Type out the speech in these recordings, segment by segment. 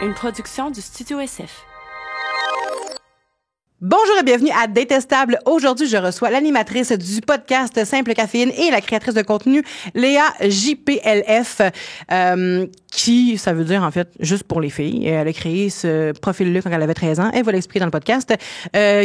Une production du Studio SF. Bonjour et bienvenue à Détestable. Aujourd'hui, je reçois l'animatrice du podcast Simple Caféine et la créatrice de contenu Léa JPLF, qui, ça veut dire en fait juste pour les filles. Elle a créé ce profil-là quand elle avait 13 ans. Elle va l'expliquer dans le podcast,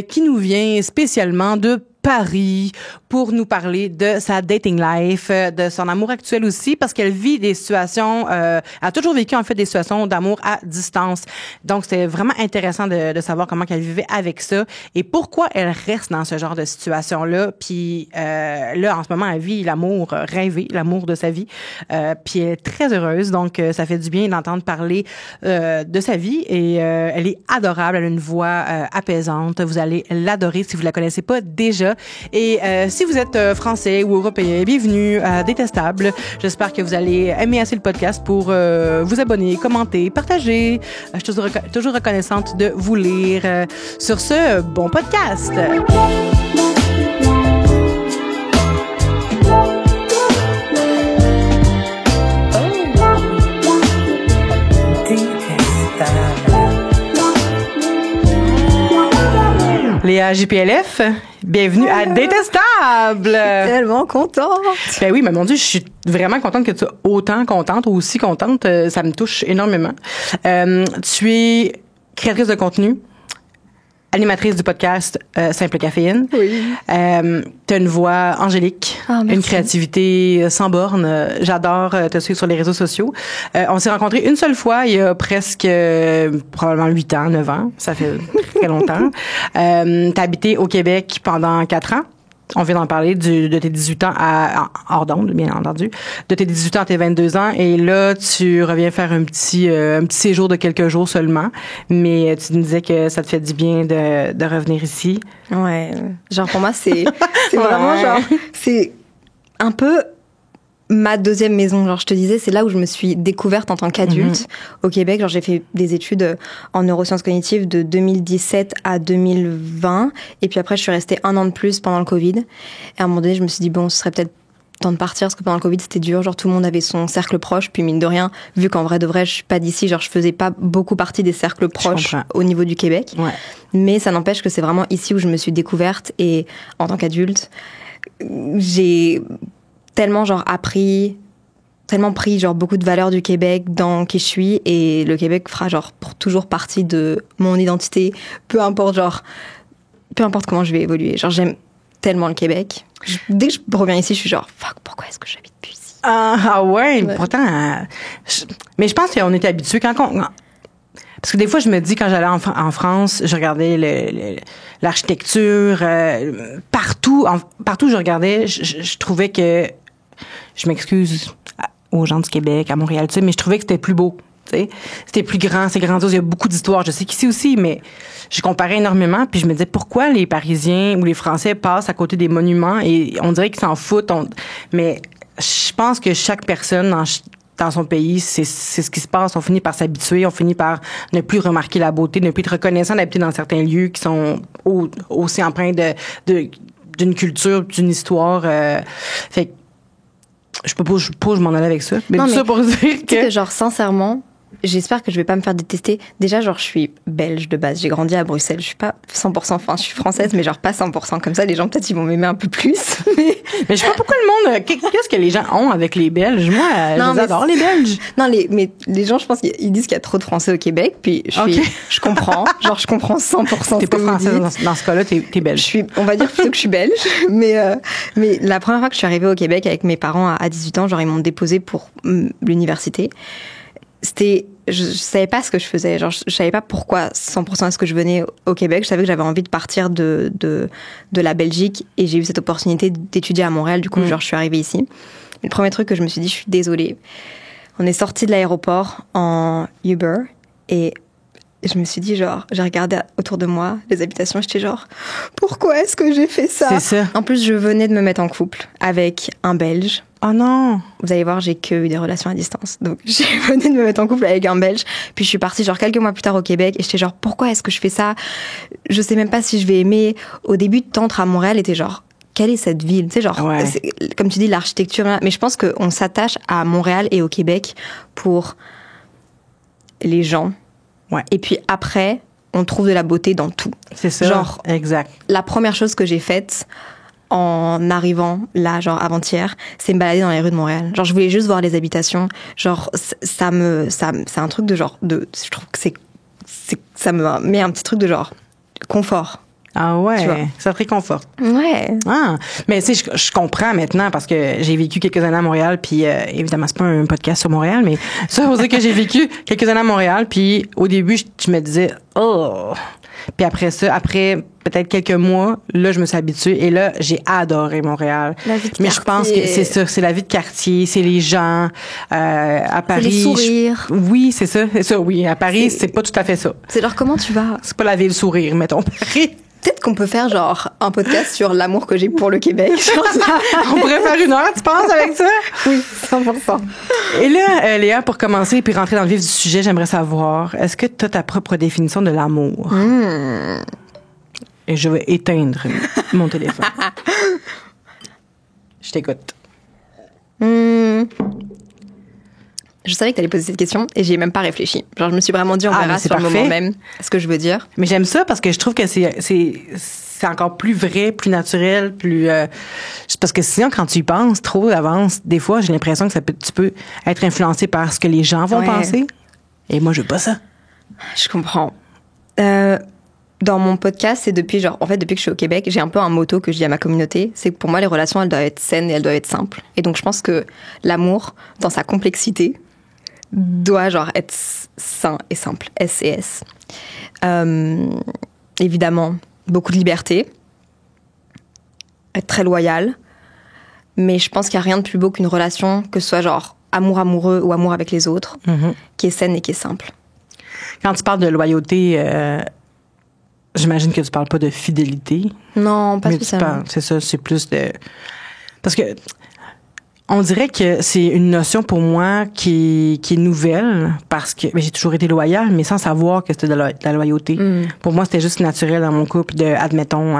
qui nous vient spécialement de Paris pour nous parler de sa dating life, de son amour actuel aussi, parce qu'elle vit des situations, a toujours vécu en fait des situations d'amour à distance. Donc c'est vraiment intéressant de savoir comment elle vivait avec ça et pourquoi elle reste dans ce genre de situation-là. Puis là en ce moment elle vit l'amour rêvé, l'amour de sa vie. Puis elle est très heureuse, donc ça fait du bien d'entendre parler de sa vie et elle est adorable, elle a une voix apaisante. Vous allez l'adorer si vous la connaissez pas déjà. Et si vous êtes français ou européen, bienvenue à Détestable. J'espère que vous allez aimer assez le podcast pour vous abonner, commenter, partager. Je suis toujours reconnaissante de vous lire. Sur ce, bon podcast! Léa JPLF, bienvenue à Détestable! Je suis tellement contente! Ben oui, mais mon Dieu, je suis vraiment contente que tu sois autant contente ou aussi contente. Ça me touche énormément. Tu es créatrice de contenu, animatrice du podcast Simple Caféine. Oui. T'as une voix angélique, une créativité sans borne. J'adore te suivre sur les réseaux sociaux. On s'est rencontrés une seule fois il y a presque probablement 8 ans, 9 ans. Ça fait très longtemps. T'as habité au Québec pendant 4 ans. On vient d'en parler de tes 18 ans hors d'onde, bien entendu. De tes 18 ans à tes 22 ans. Et là, tu reviens faire un petit séjour de quelques jours seulement. Mais tu nous disais que ça te fait du bien de revenir ici. Ouais. Genre, pour moi, c'est vraiment genre, c'est un peu ma deuxième maison. Genre, je te disais, c'est là où je me suis découverte en tant qu'adulte au Québec. Genre, j'ai fait des études en neurosciences cognitives de 2017 à 2020. Et puis après, je suis restée 1 an de plus pendant le Covid. Et à un moment donné, je me suis dit, bon, ce serait peut-être temps de partir parce que pendant le Covid, c'était dur. Genre, tout le monde avait son cercle proche. Puis, mine de rien, vu qu'en vrai de vrai, je suis pas d'ici, genre, je faisais pas beaucoup partie des cercles proches au niveau du Québec. Ouais. Mais ça n'empêche que c'est vraiment ici où je me suis découverte. Et en tant qu'adulte, j'ai tellement genre tellement pris genre beaucoup de valeurs du Québec dans qui je suis, et le Québec fera genre pour toujours partie de mon identité, peu importe comment je vais évoluer. Genre j'aime tellement le Québec. Dès que je reviens ici, je suis genre fuck, pourquoi est-ce que j'habite plus ici? Ah ouais, pourtant mais je pense qu'on était habitués quand parce que des fois, je me dis, quand j'allais en France, je regardais l'architecture, partout où je regardais, je trouvais que, je m'excuse aux gens du Québec, à Montréal, tu sais, mais je trouvais que c'était plus beau, tu sais. C'était plus grand, c'est grandiose, il y a beaucoup d'histoires. Je sais qu'ici aussi, mais je comparais énormément, puis je me disais, pourquoi les Parisiens ou les Français passent à côté des monuments et on dirait qu'ils s'en foutent, mais je pense que chaque personne dans son pays, c'est ce qui se passe. On finit par s'habituer, on finit par ne plus remarquer la beauté, ne plus être reconnaissant d'habiter dans certains lieux qui sont aussi empreints d'une culture, d'une histoire. Fait que je peux pas je m'en allais avec ça. Mais tout ça pour dire que genre sincèrement, j'espère que je vais pas me faire détester. Déjà, genre, je suis belge de base. J'ai grandi à Bruxelles. Je suis pas 100%, enfin, je suis française, mais genre pas 100%. Comme ça, les gens, peut-être, ils vont m'aimer un peu plus. Mais je sais pas pourquoi le monde, qu'est-ce que les gens ont avec les Belges? Moi, j'adore les Belges. Non, mais les gens, je pense qu'ils disent qu'il y a trop de Français au Québec, puis je comprends. Genre, je comprends 100%. T'es pas française dans ce cas-là, t'es belge. On va dire plutôt que je suis belge. Mais la première fois que je suis arrivée au Québec avec mes parents à 18 ans, genre, ils m'ont déposée pour l'université. Je savais pas ce que je faisais. Genre, je savais pas pourquoi 100% est-ce que je venais au Québec. Je savais que j'avais envie de partir de la Belgique, et j'ai eu cette opportunité d'étudier à Montréal. Du coup, genre, je suis arrivée ici. Le premier truc que je me suis dit, je suis désolée. On est sorti de l'aéroport en Uber, et je me suis dit, genre, j'ai regardé autour de moi les habitations, j'étais genre, pourquoi est-ce que j'ai fait ça? C'est ça. En plus, je venais de me mettre en couple avec un Belge. Oh non! Vous allez voir, j'ai que eu des relations à distance. Donc, j'ai venu de me mettre en couple avec un Belge. Puis, je suis partie genre quelques mois plus tard au Québec. Et j'étais genre, pourquoi est-ce que je fais ça? Je sais même pas si je vais aimer. Au début, t'entres à Montréal et t'es genre, quelle est cette ville? Tu sais, genre, comme tu dis, l'architecture. Mais je pense qu'on s'attache à Montréal et au Québec pour les gens. Ouais. Et puis après, on trouve de la beauté dans tout. C'est ça. Genre, exact. La première chose que j'ai faite en arrivant là, genre avant-hier, c'est me balader dans les rues de Montréal. Genre, je voulais juste voir les habitations. Genre, c'est un truc de genre, je trouve que ça me met un petit truc de genre confort. Ah ouais, ça te réconforte. Ouais. Ah, mais tu sais, je comprends maintenant parce que j'ai vécu quelques années à Montréal, puis évidemment c'est pas un podcast sur Montréal, mais ça veut dire que j'ai vécu quelques années à Montréal, puis au début je me disais oh, puis après ça, après peut-être quelques mois, là je me suis habituée et là j'ai adoré Montréal. La vie de mais quartier. Je pense que c'est ça, c'est la vie de quartier, c'est les gens à Paris. C'est les sourires. Oui, c'est ça, oui. À Paris, c'est pas tout à fait ça. C'est genre comment tu vas. C'est pas la ville sourire, mettons Paris. Peut-être qu'on peut faire genre un podcast sur l'amour que j'ai pour le Québec. On pourrait faire 1 heure, tu penses, avec ça? Oui, 100%. Et là, Léa, pour commencer puis rentrer dans le vif du sujet, j'aimerais savoir, est-ce que tu as ta propre définition de l'amour? Et je vais éteindre mon téléphone. Je t'écoute. Je savais que t'allais poser cette question et j'y ai même pas réfléchi. Genre, je me suis vraiment dit, on verra sur le moment même ce que je veux dire. Mais j'aime ça parce que je trouve que c'est encore plus vrai, plus naturel, plus parce que sinon quand tu y penses trop d'avance, des fois j'ai l'impression que tu peux être influencé par ce que les gens vont penser. Et moi je veux pas ça. Je comprends. Dans mon podcast, c'est depuis depuis que je suis au Québec, j'ai un peu un motto que je dis à ma communauté, c'est que pour moi les relations elles doivent être saines et elles doivent être simples. Et donc je pense que l'amour dans sa complexité doit être sain et simple, S&S. Évidemment, beaucoup de liberté, être très loyal, mais je pense qu'il n'y a rien de plus beau qu'une relation, que ce soit genre amour amoureux ou amour avec les autres, qui est saine et qui est simple. Quand tu parles de loyauté, j'imagine que tu parles pas de fidélité. Non, pas spécialement. C'est ça, c'est plus de... Parce que on dirait que c'est une notion pour moi qui est nouvelle parce que j'ai toujours été loyale, mais sans savoir que c'était de la loyauté. Pour moi, c'était juste naturel dans mon couple de, admettons,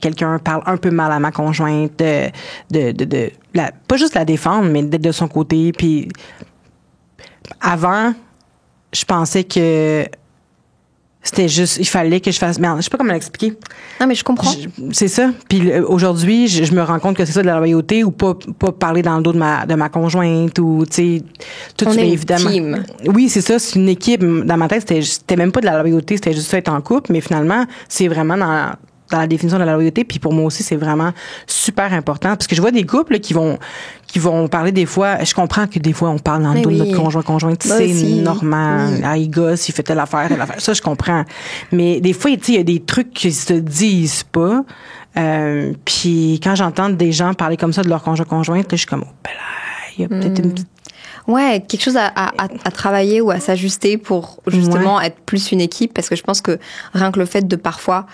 quelqu'un parle un peu mal à ma conjointe, pas juste la défendre, mais d'être de son côté. Puis avant, je pensais que c'était juste, il fallait que je fasse... Merde, je sais pas comment l'expliquer. Non, mais je comprends. C'est ça. Puis aujourd'hui, je me rends compte que c'est ça de la loyauté ou pas parler dans le dos de ma conjointe ou, tu sais... On est évidemment. Team. Oui, c'est ça. C'est une équipe. Dans ma tête, c'était même pas de la loyauté, c'était juste ça être en couple. Mais finalement, c'est vraiment dans la définition de la loyauté. Puis pour moi aussi, c'est vraiment super important. Parce que je vois des couples là, qui vont parler des fois... Je comprends que des fois, on parle dans le dos de notre conjointe. C'est normal. Ah, il gosse, il fait telle affaire. Ça, je comprends. Mais des fois, tu sais, il y a des trucs qui se disent pas. Puis quand j'entends des gens parler comme ça de leur conjointe, là, je suis comme... Oh, ben là, il y a peut-être une petite... Ouais, quelque chose à travailler ou à s'ajuster pour justement être plus une équipe. Parce que je pense que rien que le fait de parfois...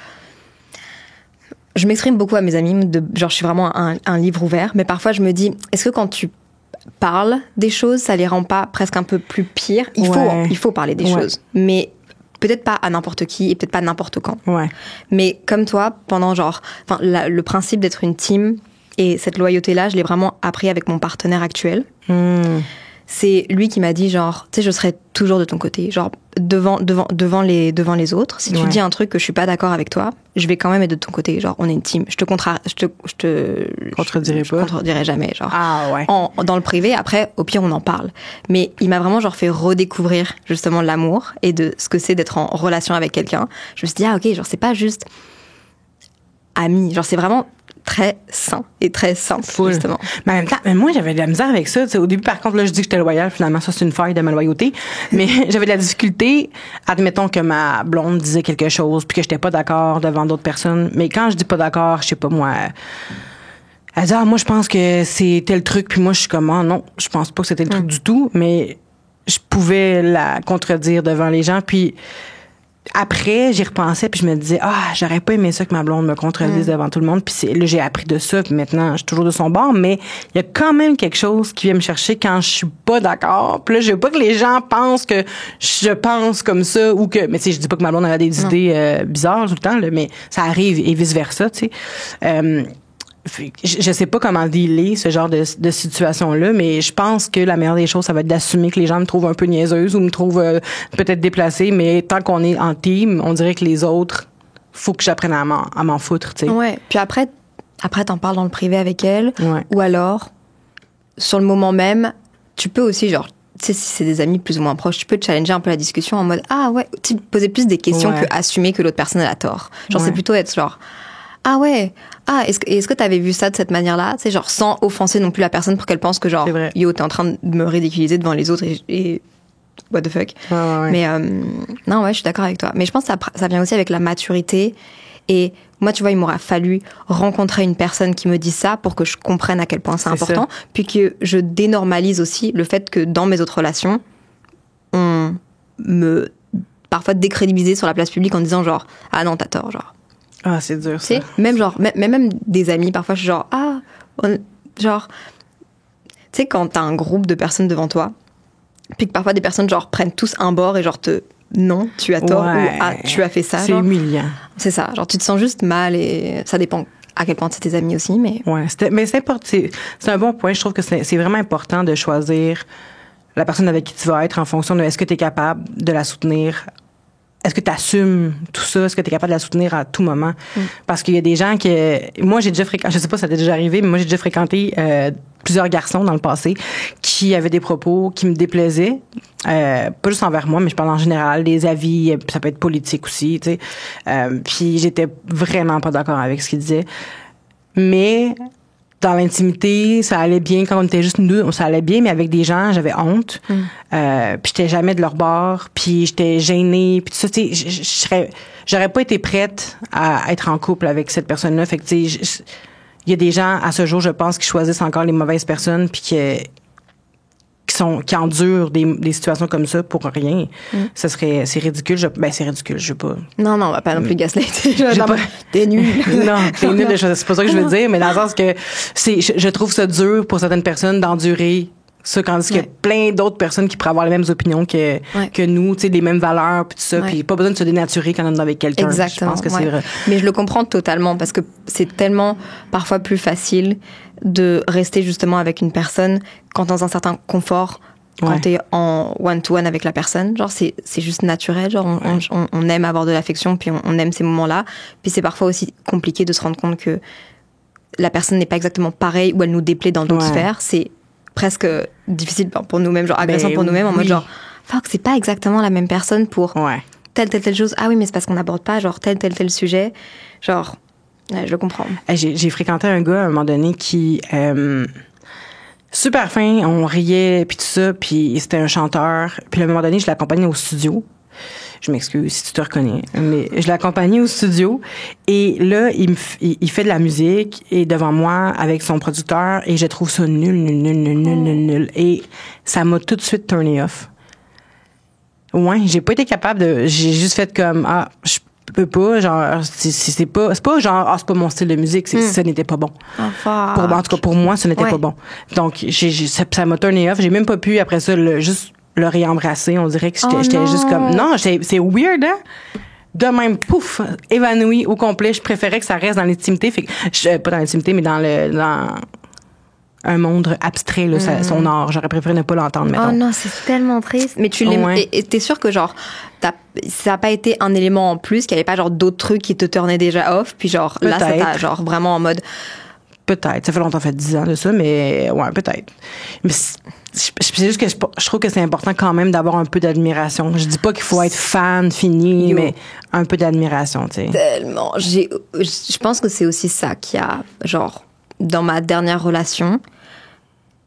Je m'exprime beaucoup à mes amis, genre je suis vraiment un livre ouvert, mais parfois je me dis, est-ce que quand tu parles des choses, ça les rend pas presque un peu plus pires? Il faut parler des choses, mais peut-être pas à n'importe qui et peut-être pas n'importe quand. Ouais. Mais comme toi, pendant le principe d'être une team et cette loyauté-là, je l'ai vraiment appris avec mon partenaire actuel. C'est lui qui m'a dit genre, tu sais, je serai toujours de ton côté, genre devant les autres. Si tu dis un truc que je suis pas d'accord avec toi, je vais quand même être de ton côté. Genre, on est une team. Je te contredirai jamais. Genre, dans le privé. Après, au pire, on en parle. Mais il m'a vraiment fait redécouvrir justement l'amour et de ce que c'est d'être en relation avec quelqu'un. Je me suis dit ok, genre c'est pas juste ami. Genre c'est vraiment très sain et très simple, justement. Mais en même temps, moi, j'avais de la misère avec ça. T'sais, au début, par contre, là, je dis que j'étais loyale. Finalement, ça, c'est une faille de ma loyauté. Mais j'avais de la difficulté. Admettons que ma blonde disait quelque chose puis que j'étais pas d'accord devant d'autres personnes. Mais quand je dis pas d'accord, je sais pas, moi... Elle dit, moi, je pense que c'est tel truc. Puis moi, je suis comme, non, je pense pas que c'était le truc du tout. Mais je pouvais la contredire devant les gens. Puis... Après, j'y repensais puis je me disais j'aurais pas aimé ça que ma blonde me contredise devant tout le monde, puis là j'ai appris de ça puis maintenant je suis toujours de son bord, mais il y a quand même quelque chose qui vient me chercher quand je suis pas d'accord. Puis là je veux pas que les gens pensent que je pense comme ça ou que, mais tu sais, je dis pas que ma blonde avait des idées bizarres tout le temps là, mais ça arrive et vice versa, tu sais. je sais pas comment dealer ce genre de situation-là, mais je pense que la meilleure des choses, ça va être d'assumer que les gens me trouvent un peu niaiseuse ou me trouvent peut-être déplacée, mais tant qu'on est en team, on dirait que les autres, faut que j'apprenne à m'en foutre, tu sais. Ouais. Puis après, t'en parles dans le privé avec elle, ou alors, sur le moment même, tu peux aussi, genre, tu sais, si c'est des amis plus ou moins proches, tu peux challenger un peu la discussion en mode, ah ouais, tu poser plus des questions que assumer que l'autre personne a tort. Genre, c'est plutôt être genre, ah ouais, est-ce que t'avais vu ça de cette manière-là? Tu sais, genre, sans offenser non plus la personne pour qu'elle pense que genre, yo, t'es en train de me ridiculiser devant les autres et what the fuck. Mais, non, ouais, je suis d'accord avec toi. Mais je pense que ça vient aussi avec la maturité. Et moi, tu vois, il m'aura fallu rencontrer une personne qui me dit ça pour que je comprenne à quel point c'est important. Ça. Puis que je dénormalise aussi le fait que dans mes autres relations, on me parfois décrédibilisé sur la place publique en disant genre, ah non, t'as tort, genre. Ah, c'est dur, ça. Même genre, même des amis, parfois, je suis genre, genre, tu sais, quand t'as un groupe de personnes devant toi, puis que parfois des personnes, genre, prennent tous un bord et genre non, tu as tort, ou ah, tu as fait ça. C'est humiliant. C'est ça, genre, tu te sens juste mal et ça dépend à quel point c'est tes amis aussi, mais. Ouais, mais c'est important, c'est un bon point. Je trouve que c'est vraiment important de choisir la personne avec qui tu vas être en fonction de est-ce que tu es capable de la soutenir. Est-ce que tu assumes tout ça? Est-ce que tu es capable de la soutenir à tout moment? Parce qu'il y a des gens moi, j'ai déjà fréquenté, je sais pas si ça t'est déjà arrivé, mais moi, j'ai déjà fréquenté plusieurs garçons dans le passé qui avaient des propos qui me déplaisaient. Pas juste envers moi, mais je parle en général, des avis, ça peut être politique aussi, tu sais. Puis j'étais vraiment pas d'accord avec ce qu'ils disaient. Mais dans l'intimité, ça allait bien. Quand on était juste nous, ça allait bien, mais avec des gens, j'avais honte. Puis j'étais jamais de leur bord, puis j'étais gênée, puis tout ça, tu sais, j'aurais pas été prête à être en couple avec cette personne-là. Fait que, tu sais, il y a des gens, à ce jour, je pense, qui choisissent encore les mauvaises personnes, puis qui endurent des situations comme ça pour rien. C'est ridicule. C'est ridicule, je veux pas. Non, on va pas non plus gaslighter. T'es nul. Non, t'es nul. C'est pas ça que je veux dire, mais dans le sens que je trouve ça dur pour certaines personnes d'endurer ça, quand qu'il y a plein d'autres personnes qui pourraient avoir les mêmes opinions que nous, tu sais, les mêmes valeurs, puis tout ça, puis pas besoin de se dénaturer quand on est avec quelqu'un. Exactement. Je pense que c'est vrai. Mais je le comprends totalement parce que c'est tellement parfois plus facile de rester justement avec une personne quand dans un certain confort, quand t'es en one-to-one avec la personne. Genre, c'est juste naturel. Genre, on aime avoir de l'affection, puis on aime ces moments-là. Puis c'est parfois aussi compliqué de se rendre compte que la personne n'est pas exactement pareille ou elle nous déplaît dans d'autres sphères. C'est presque difficile pour nous-mêmes, genre agressant pour nous-mêmes, en mode genre, fuck, c'est pas exactement la même personne pour telle chose. Ah oui, mais c'est parce qu'on n'aborde pas genre tel sujet. Genre, je le comprends. J'ai fréquenté un gars à un moment donné qui super fin, on riait puis tout ça, puis c'était un chanteur. Puis à un moment donné, je l'accompagnais au studio. Je m'excuse si tu te reconnais, mais je l'accompagnais au studio et là il fait de la musique et devant moi avec son producteur et je trouve ça nul et ça m'a tout de suite turné off. Ouais, j'ai pas été capable j'ai juste fait comme je peux pas, genre c'est pas genre c'est pas mon style de musique, ce n'était pas bon. En tout cas pour moi, ce n'était pas bon. Donc ça m'a turné off, j'ai même pas pu après ça juste le réembrasser, on dirait que j'étais juste comme non, c'est weird, hein. De même, pouf, évanoui au complet. Je préférais que ça reste dans l'intimité, fait que pas dans l'intimité, mais dans un monde abstrait, là, son art. J'aurais préféré ne pas l'entendre, mettons. Oh non, c'est tellement triste. Mais tu l'aimes, et t'es sûr que genre ça a pas été un élément en plus, qu'il y avait pas genre d'autres trucs qui te turnaient déjà off, puis genre peut-être. Là ça t'a genre vraiment en mode. Peut-être, ça fait longtemps, ça fait 10 ans de ça, mais ouais, peut-être. Mais c'est juste que je trouve que c'est important quand même d'avoir un peu d'admiration. Je dis pas qu'il faut être fan fini, mais un peu d'admiration, tu sais. Tellement. Je pense que c'est aussi ça qui a, genre, dans ma dernière relation,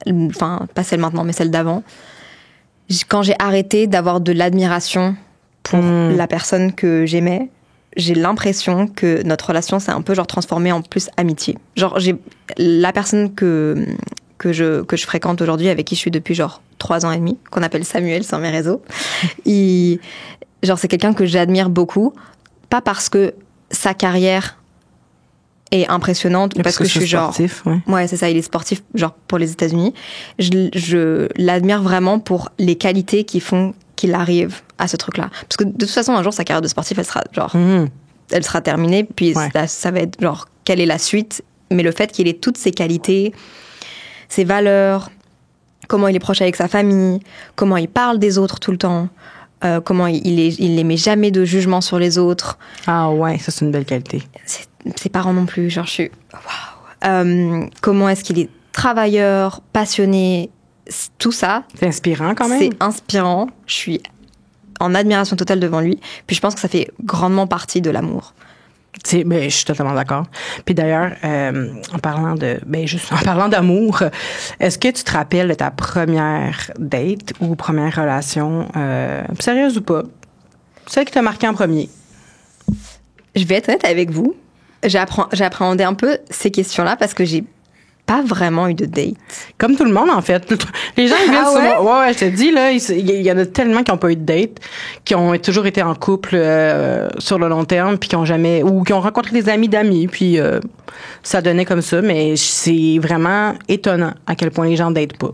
enfin, pas celle maintenant, mais celle d'avant, quand j'ai arrêté d'avoir de l'admiration pour la personne que j'aimais, j'ai l'impression que notre relation s'est un peu genre transformée en plus amitié. Genre la personne que je fréquente aujourd'hui, avec qui je suis depuis genre 3 ans et demi, qu'on appelle Samuel sur mes réseaux. Genre c'est quelqu'un que j'admire beaucoup, pas parce que sa carrière est impressionnante, parce que je suis genre sportif, ouais c'est ça, il est sportif genre pour les États-Unis. Je l'admire vraiment pour les qualités qui font qu'il arrive à ce truc-là. Parce que de toute façon, un jour, sa carrière de sportif, elle sera genre, elle sera terminée, puis ça va être genre, quelle est la suite? Mais le fait qu'il ait toutes ses qualités, ses valeurs, comment il est proche avec sa famille, comment il parle des autres tout le temps, comment il n'émet jamais de jugement sur les autres. Ah ouais, ça c'est une belle qualité. Ses parents non plus, genre je suis... Waouh. Comment est-ce qu'il est travailleur, passionné, tout ça. C'est inspirant quand même. C'est inspirant. Je suis en admiration totale devant lui. Puis je pense que ça fait grandement partie de l'amour. Ben, je suis totalement d'accord. Puis d'ailleurs, en parlant d'amour, est-ce que tu te rappelles de ta première date ou première relation, sérieuse ou pas? Celle qui t'a marqué en premier? Je vais être honnête avec vous. J'ai appréhendé un peu ces questions-là parce que j'ai pas vraiment eu de date. Comme tout le monde, en fait. Les gens, ils viennent souvent. Ouais, je te dis, là, il y en a tellement qui n'ont pas eu de date, qui ont toujours été en couple sur le long terme, puis qui ont rencontré des amis d'amis, puis ça donnait comme ça, mais c'est vraiment étonnant à quel point les gens datent pas.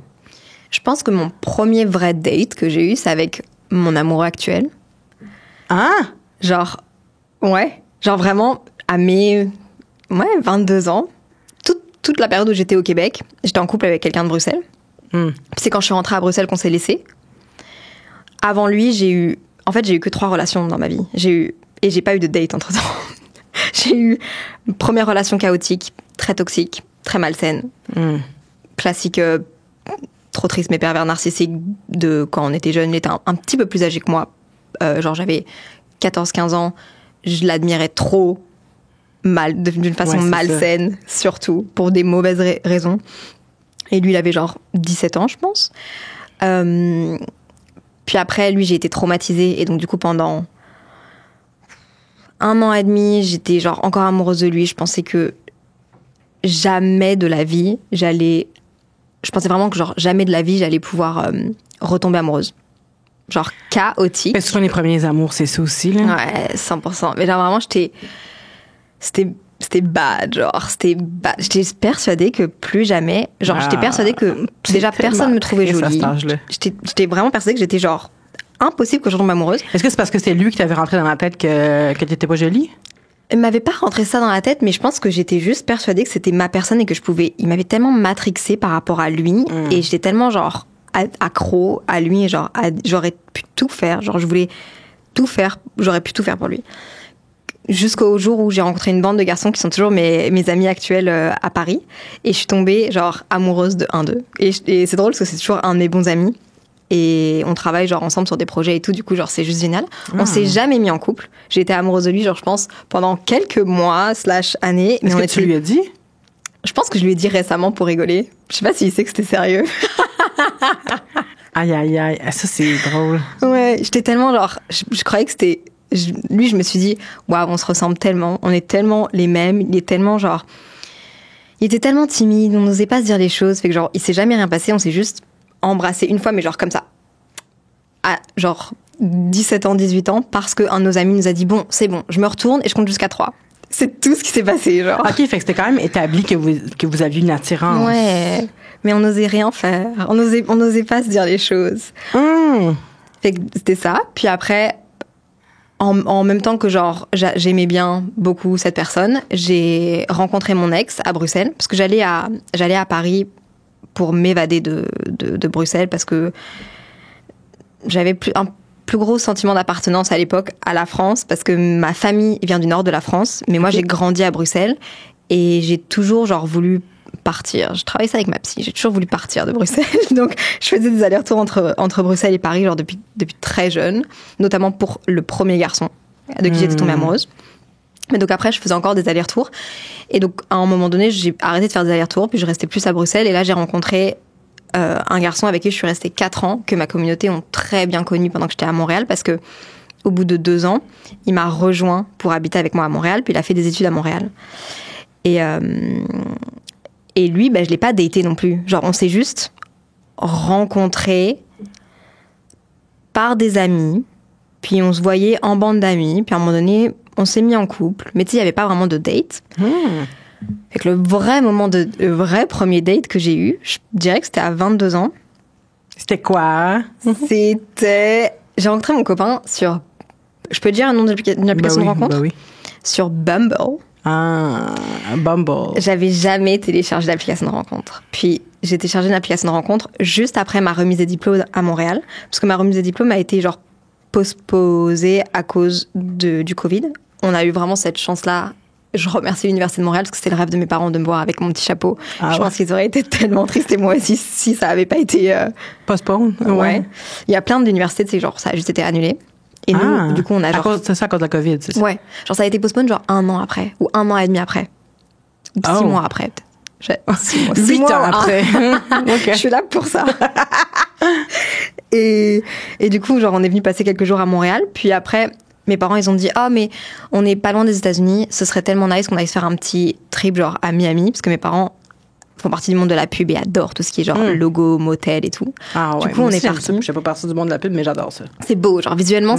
Je pense que mon premier vrai date que j'ai eu, c'est avec mon amoureux actuel. Ah! Genre vraiment, à mes 22 ans, toute la période où j'étais au Québec, j'étais en couple avec quelqu'un de Bruxelles. C'est quand je suis rentrée à Bruxelles qu'on s'est laissés. Avant lui, j'ai eu que 3 relations dans ma vie. Et j'ai pas eu de date entre-temps. J'ai eu une première relation chaotique, très toxique, très malsaine. Classique, trop triste mais pervers narcissique de quand on était jeune. Il était un petit peu plus âgé que moi. Genre j'avais 14-15 ans. Je l'admirais trop. D'une façon malsaine, surtout, pour des mauvaises raisons. Et lui, il avait genre 17 ans, je pense. Puis après, lui, j'ai été traumatisée. Et donc, du coup, pendant 1 an et demi, j'étais genre encore amoureuse de lui. Je pensais que jamais de la vie, Je pensais vraiment que genre jamais de la vie, j'allais pouvoir retomber amoureuse. Genre chaotique. Mais souvent, les premiers amours, c'est ça aussi, là. Ouais, 100%. Mais genre, vraiment, c'était bad, genre, c'était bad. J'étais persuadée que plus jamais, genre, j'étais persuadée que déjà personne me trouvait jolie. J'étais vraiment persuadée que j'étais genre impossible que je tombe amoureuse. Est-ce que c'est parce que c'est lui qui t'avait rentré dans la tête que t'étais pas jolie? Il m'avait pas rentré ça dans la tête, mais je pense que j'étais juste persuadée que c'était ma personne et que il m'avait tellement matrixée par rapport à lui et j'étais tellement genre accro à lui et genre j'aurais pu tout faire, genre je voulais tout faire, j'aurais pu tout faire pour lui. Jusqu'au jour où j'ai rencontré une bande de garçons qui sont toujours mes amis actuels à Paris. Et je suis tombée, genre, amoureuse de un d'eux. Et c'est drôle parce que c'est toujours un de mes bons amis. Et on travaille, genre, ensemble sur des projets et tout. Du coup, genre, c'est juste génial. On s'est jamais mis en couple. J'ai été amoureuse de lui, genre, je pense, pendant quelques mois / années. Est-ce que tu lui as dit? Je pense que je lui ai dit récemment pour rigoler. Je sais pas s'il sait que c'était sérieux. Aïe, aïe, aïe. Ça, c'est drôle. Ouais, j'étais tellement, genre, je croyais que c'était... Lui, je me suis dit, waouh, on se ressemble tellement, on est tellement les mêmes, il était tellement timide, on n'osait pas se dire les choses, fait que genre, il s'est jamais rien passé, on s'est juste embrassé une fois, mais genre comme ça. À genre 17 ans, 18 ans, parce qu'un de nos amis nous a dit, bon, c'est bon, je me retourne et je compte jusqu'à 3. C'est tout ce qui s'est passé, genre. OK, fait que c'était quand même établi que vous aviez une attirance. Ouais, mais on n'osait rien faire, on n'osait pas se dire les choses. Fait que c'était ça, puis après... En même temps que genre j'aimais bien beaucoup cette personne, j'ai rencontré mon ex à Bruxelles parce que j'allais à Paris pour m'évader de Bruxelles parce que j'avais un plus gros sentiment d'appartenance à l'époque à la France parce que ma famille vient du nord de la France, mais moi j'ai grandi à Bruxelles et j'ai toujours genre voulu partir. Je travaillais ça avec ma psy. J'ai toujours voulu partir de Bruxelles. Donc, je faisais des allers-retours entre Bruxelles et Paris, genre depuis très jeune, notamment pour le premier garçon de qui j'étais tombée amoureuse. Mais donc après, je faisais encore des allers-retours. Et donc, à un moment donné, j'ai arrêté de faire des allers-retours, puis je restais plus à Bruxelles. Et là, j'ai rencontré un garçon avec qui je suis restée 4 ans, que ma communauté ont très bien connu pendant que j'étais à Montréal, parce que au bout de 2 ans, il m'a rejoint pour habiter avec moi à Montréal, puis il a fait des études à Montréal. Et lui, je l'ai pas daté non plus. Genre, on s'est juste rencontrés par des amis, puis on se voyait en bande d'amis, puis à un moment donné, on s'est mis en couple. Mais tu sais, il y avait pas vraiment de date. Fait que le vrai premier date que j'ai eu, je dirais que c'était à 22 ans. C'était quoi? J'ai rencontré mon copain sur... Je peux dire un nom d'une application de rencontre? Bah oui. Sur Bumble. Bumble. J'avais jamais téléchargé d'application de rencontre. Puis j'ai téléchargé une application de rencontre juste après ma remise des diplômes à Montréal, parce que ma remise des diplômes a été genre postposée à cause du Covid. On a eu vraiment cette chance-là. Je remercie l'Université de Montréal parce que c'était le rêve de mes parents de me voir avec mon petit chapeau. Je pense qu'ils auraient été tellement tristes et moi aussi si ça avait pas été postpone. Ouais. Il y a plein d'universités, tu sais, genre ça a juste été annulé. Et nous, du coup, on a genre... C'est ça à cause de la COVID, c'est ça? Ouais. Genre ça a été postpone genre 1 an après ou 1 an et demi après. Ou 6 mois après peut-être. 8 ans après. Okay. Je suis là pour ça. et du coup, genre on est venu passer quelques jours à Montréal, puis après... Mes parents, ils ont dit « Ah, mais on n'est pas loin des États-Unis, ce serait tellement nice qu'on aille se faire un petit trip genre à Miami. » Parce que mes parents font partie du monde de la pub et adorent tout ce qui est genre logo, motel et tout. Ah ouais, du coup, on est parti. Je fais pas partie du monde de la pub, mais j'adore ça. C'est beau, genre visuellement,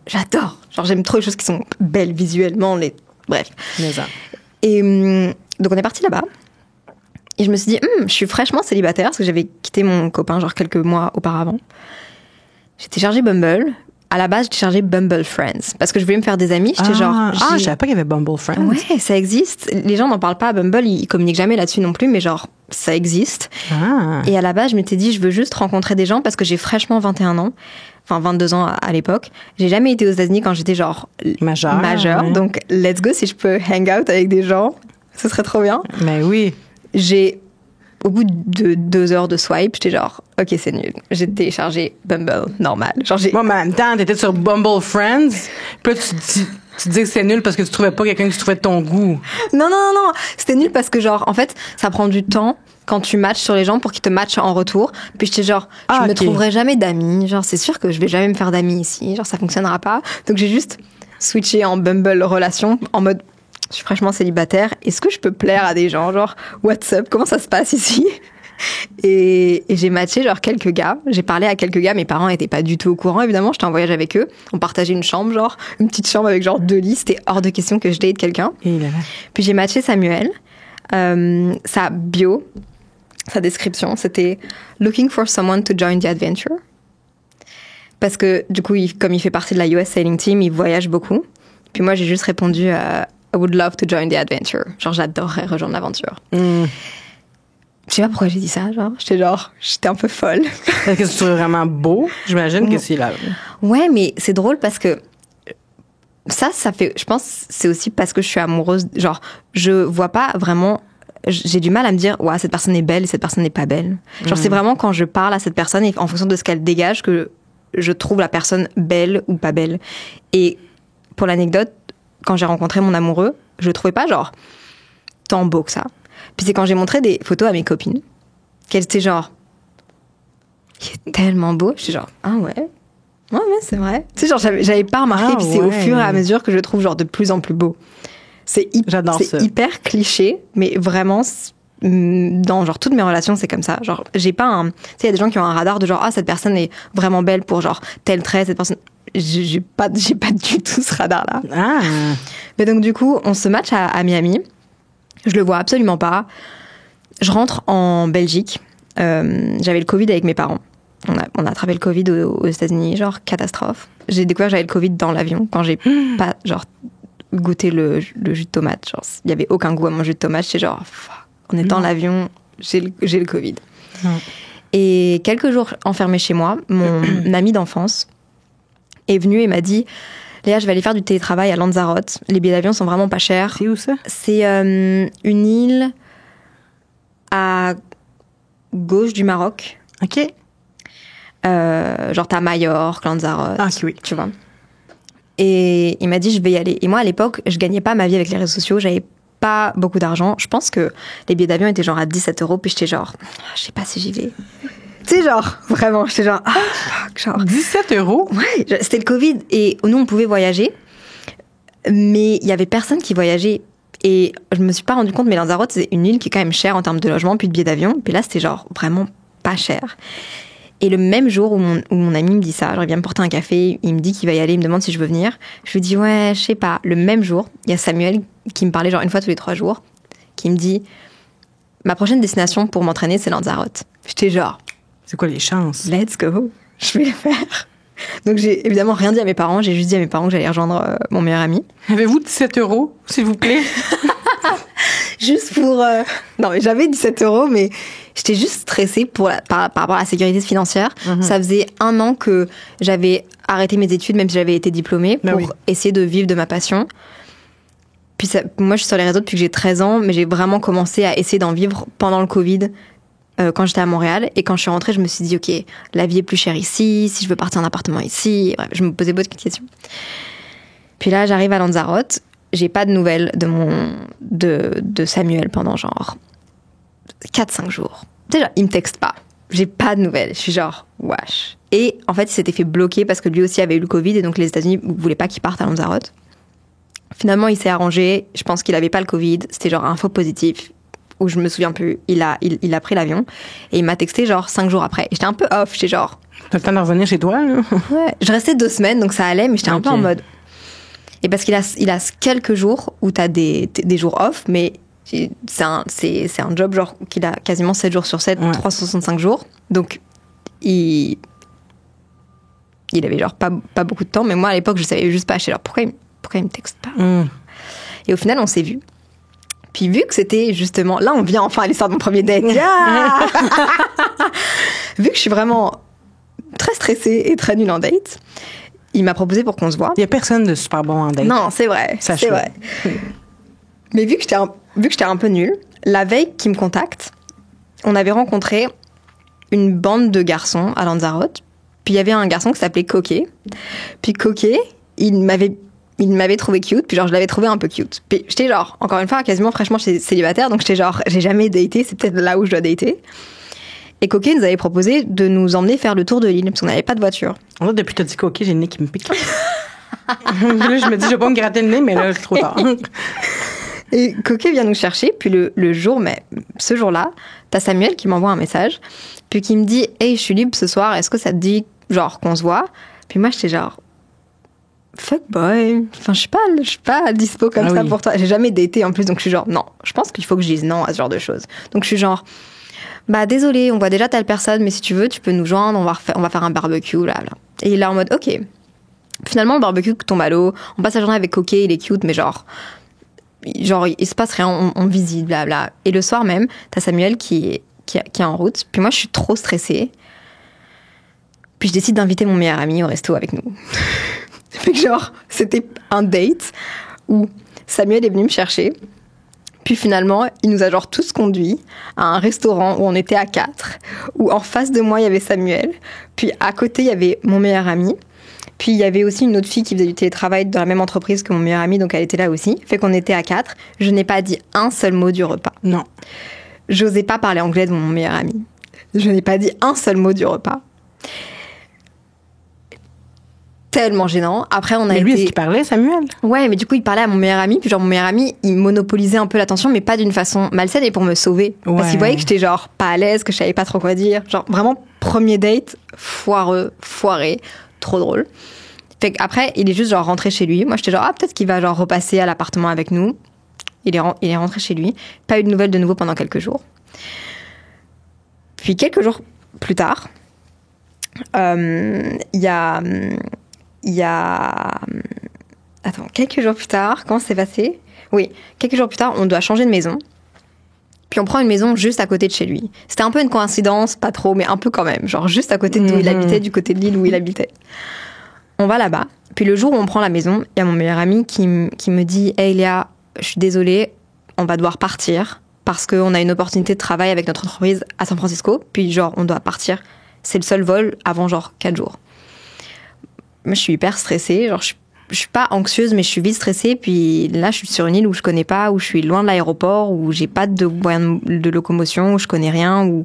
j'adore. Genre j'aime trop les choses qui sont belles visuellement. Bref. Et donc on est parti là-bas. Et je me suis dit « Je suis fraîchement célibataire » parce que j'avais quitté mon copain genre quelques mois auparavant. J'ai téléchargé Bumble. À la base, j'ai téléchargé Bumble Friends parce que je voulais me faire des amis. J'étais je savais pas qu'il y avait Bumble Friends. Ouais, ça existe. Les gens n'en parlent pas à Bumble, ils communiquent jamais là-dessus non plus, mais genre, ça existe. Et à la base, je m'étais dit, je veux juste rencontrer des gens parce que j'ai fraîchement 21 ans. Enfin, 22 ans à l'époque. J'ai jamais été aux États-Unis quand j'étais genre majeure. Ouais. Donc, let's go si je peux hang out avec des gens. Ce serait trop bien. Mais oui. Au bout de 2 heures de swipe, j'étais genre, ok, c'est nul. J'ai téléchargé Bumble, normal. Genre, moi, mais en même temps, t'étais sur Bumble Friends, puis là, tu te dis que c'est nul parce que tu trouvais pas quelqu'un qui trouvait de ton goût. Non. C'était nul parce que, genre, en fait, ça prend du temps quand tu matches sur les gens pour qu'ils te matchent en retour. Puis j'étais genre, je me trouverai jamais d'amis. Genre, c'est sûr que je vais jamais me faire d'amis ici. Genre, ça fonctionnera pas. Donc, j'ai juste switché en Bumble relation en mode, je suis fraîchement célibataire. Est-ce que je peux plaire à des gens? Genre, what's up? Comment ça se passe ici? Et j'ai matché genre quelques gars. J'ai parlé à quelques gars. Mes parents étaient pas du tout au courant, évidemment. J'étais en voyage avec eux. On partageait une chambre, genre, une petite chambre avec genre 2 lits. C'était hors de question que je date quelqu'un. Puis j'ai matché Samuel. Sa bio, sa description, c'était « Looking for someone to join the adventure ». Parce que, du coup, comme il fait partie de la US Sailing Team, il voyage beaucoup. Puis moi, j'ai juste répondu I would love to join the adventure. Genre, j'adorerais rejoindre l'aventure. Je sais pas pourquoi j'ai dit ça, genre. J'étais un peu folle. Est-ce que tu trouves vraiment beau? J'imagine que c'est là. Ouais, mais c'est drôle parce que ça fait, je pense, c'est aussi parce que je suis amoureuse. Genre, je vois pas vraiment, j'ai du mal à me dire, ouais, cette personne est belle et cette personne n'est pas belle. Genre, c'est vraiment quand je parle à cette personne et en fonction de ce qu'elle dégage que je trouve la personne belle ou pas belle. Et pour l'anecdote, quand j'ai rencontré mon amoureux, je le trouvais pas genre tant beau que ça. Puis c'est quand j'ai montré des photos à mes copines qu'elles étaient genre, il est tellement beau. J'étais genre, ah ouais, c'est vrai. Tu sais, genre j'avais pas remarqué. Puis c'est au fur et à mesure que je le trouve genre de plus en plus beau. J'adore ça. C'est hyper cliché, mais vraiment dans genre toutes mes relations c'est comme ça. Genre j'ai pas un, tu sais, il y a des gens qui ont un radar de genre, ah, cette personne est vraiment belle pour genre tel trait, cette personne. J'ai pas du tout ce radar-là. Mais donc, du coup, on se match à Miami. Je le vois absolument pas. Je rentre en Belgique. J'avais le Covid avec mes parents. On a attrapé le Covid aux États-Unis, genre catastrophe. J'ai découvert que j'avais le Covid dans l'avion quand j'ai pas, genre, goûté le jus de tomate. Genre, il y avait aucun goût à mon jus de tomate. J'étais genre, on est dans l'avion, j'ai le Covid. Et quelques jours enfermée chez moi, mon ami d'enfance est venu et m'a dit « Léa, je vais aller faire du télétravail à Lanzarote. Les billets d'avion sont vraiment pas chers. » C'est où ça? C'est une île à gauche du Maroc. OK. Genre, t'as Majorque, Lanzarote. Ah, oui. Tu vois. Et il m'a dit « Je vais y aller. » Et moi, à l'époque, je gagnais pas ma vie avec les réseaux sociaux. J'avais pas beaucoup d'argent. Je pense que les billets d'avion étaient genre à 17 €. Puis j'étais genre « Je sais pas si j'y vais. » Tu sais, genre, vraiment, j'étais genre, fuck, genre. 17 €? Ouais, c'était le Covid et nous, on pouvait voyager, mais il y avait personne qui voyageait. Et je me suis pas rendu compte, mais Lanzarote, c'est une île qui est quand même chère en termes de logement, puis de billets d'avion. Puis là, c'était genre vraiment pas cher. Et le même jour où mon ami me dit ça, genre, il vient me porter un café, il me dit qu'il va y aller, il me demande si je veux venir. Je lui dis, ouais, je sais pas. Le même jour, il y a Samuel qui me parlait genre une fois tous les 3 jours, qui me dit, ma prochaine destination pour m'entraîner, c'est Lanzarote. J'étais genre, c'est quoi les chances? Let's go, je vais le faire. Donc j'ai évidemment rien dit à mes parents, j'ai juste dit à mes parents que j'allais rejoindre mon meilleur ami. Avez-vous 17 €, s'il vous plaît? Juste pour... Non, mais j'avais 17 €, mais j'étais juste stressée par rapport à la sécurité financière. Ça faisait 1 an que j'avais arrêté mes études, même si j'avais été diplômée, pour essayer de vivre de ma passion. Puis moi, je suis sur les réseaux depuis que j'ai 13 ans, mais j'ai vraiment commencé à essayer d'en vivre pendant le Covid, quand j'étais à Montréal. Et quand je suis rentrée, je me suis dit, OK, la vie est plus chère ici, si je veux partir en appartement ici. Bref, je me posais beaucoup de questions. Puis là, j'arrive à Lanzarote. J'ai pas de nouvelles de Samuel pendant genre 4-5 jours. Déjà, il me texte pas. J'ai pas de nouvelles. Je suis genre, wesh. Et en fait, il s'était fait bloquer parce que lui aussi avait eu le Covid et donc les États-Unis voulaient pas qu'il parte à Lanzarote. Finalement, il s'est arrangé. Je pense qu'il avait pas le Covid. C'était genre un faux positif. Où je me souviens plus. Il a pris l'avion et il m'a texté genre 5 jours après. Et j'étais un peu off. J'étais genre. T'as le temps de revenir chez toi, là? Ouais. Je restais 2 semaines, donc ça allait, mais j'étais un peu en mode. Et parce qu'il a quelques jours où t'as des jours off, mais c'est un job genre qu'il a quasiment 7 jours sur 7, 365 jours. Donc, il avait genre pas beaucoup de temps, mais moi à l'époque je savais juste pas. J'étais genre pourquoi il me texte pas. Et au final on s'est vus. Puis vu que c'était justement là on vient enfin à l'histoire de mon premier date. Yeah vu que je suis vraiment très stressée et très nulle en date, il m'a proposé pour qu'on se voit. Il y a personne de super bon en date. Non, c'est vrai. C'est vrai. Mais vu que j'étais un peu nulle, la veille qu'il me contacte, on avait rencontré une bande de garçons à Lanzarote. Puis il y avait un garçon qui s'appelait Coquet. Puis Coquet, il m'avait trouvé cute. Puis genre, je l'avais trouvé un peu cute. Puis j'étais genre, encore une fois, quasiment fraîchement célibataire. Donc j'étais genre, j'ai jamais daté. C'est peut-être là où je dois dater. Et Coquet nous avait proposé de nous emmener faire le tour de l'île, parce qu'on n'avait pas de voiture. En fait, depuis que t'as dit Coquet, j'ai le nez qui me pique. Là, je me dis, je vais pas me gratter le nez, mais là, c'est trop tard. Et Coquet vient nous chercher, puis le jour, mais ce jour-là, t'as Samuel qui m'envoie un message, puis qui me dit « Hey, je suis libre ce soir, est-ce que ça te dit, genre, qu'on se voit ?» Puis moi, j'étais genre « Fuck boy, enfin, je suis pas dispo comme ça pour toi. » J'ai jamais daté en plus, donc je suis genre « Non, je pense qu'il faut que je dise non à ce genre de choses. » Donc je suis genre « Bah désolé, on voit déjà telle personne, mais si tu veux, tu peux nous joindre, on va faire un barbecue, là, là. » Et il est en mode « Ok. » Finalement, le barbecue tombe à l'eau, on passe la journée avec Coquet, il est cute, mais genre il se passe rien, on visite, blabla. Et le soir même, t'as Samuel qui est en route. Puis moi, je suis trop stressée. Puis je décide d'inviter mon meilleur ami au resto avec nous. Fait que genre, c'était un date où Samuel est venu me chercher. Puis finalement, il nous a genre tous conduits à un restaurant où on était à 4. Où en face de moi, il y avait Samuel. Puis à côté, il y avait mon meilleur ami. Puis il y avait aussi une autre fille qui faisait du télétravail dans la même entreprise que mon meilleur ami, donc elle était là aussi. Fait qu'on était à 4. Je n'ai pas dit un seul mot du repas. Non. J'osais pas parler anglais de mon meilleur ami. Je n'ai pas dit un seul mot du repas. Tellement gênant. Après, on a été... Mais lui, est-ce qu'il parlait, Samuel? Ouais, mais du coup, il parlait à mon meilleur ami. Puis genre, mon meilleur ami, il monopolisait un peu l'attention, mais pas d'une façon malsaine et pour me sauver. Ouais. Parce qu'il voyait que j'étais genre pas à l'aise, que je savais pas trop quoi dire. Genre, vraiment, premier date, foiré, trop drôle. Fait qu'après, il est juste genre rentré chez lui. Moi, j'étais genre, peut-être qu'il va genre repasser à l'appartement avec nous. Il est rentré chez lui. Pas eu de nouvelles de nouveau pendant quelques jours. Puis quelques jours plus tard, il y a... Attends, quelques jours plus tard, comment c'est passé? Oui, quelques jours plus tard, on doit changer de maison. Puis on prend une maison juste à côté de chez lui. C'était un peu une coïncidence, pas trop, mais un peu quand même. Genre juste à côté d'où il habitait, du côté de l'île où il habitait. On va là-bas. Puis le jour où on prend la maison, il y a mon meilleur ami qui me dit « Hey Léa, je suis désolée, on va devoir partir parce qu'on a une opportunité de travail avec notre entreprise à San Francisco. Puis genre, on doit partir. C'est le seul vol avant genre 4 jours. » Moi, je suis hyper stressée. Genre, je suis pas anxieuse, mais je suis vite stressée. Puis là, je suis sur une île où je connais pas, où je suis loin de l'aéroport, où j'ai pas de moyen de locomotion, où je connais rien, où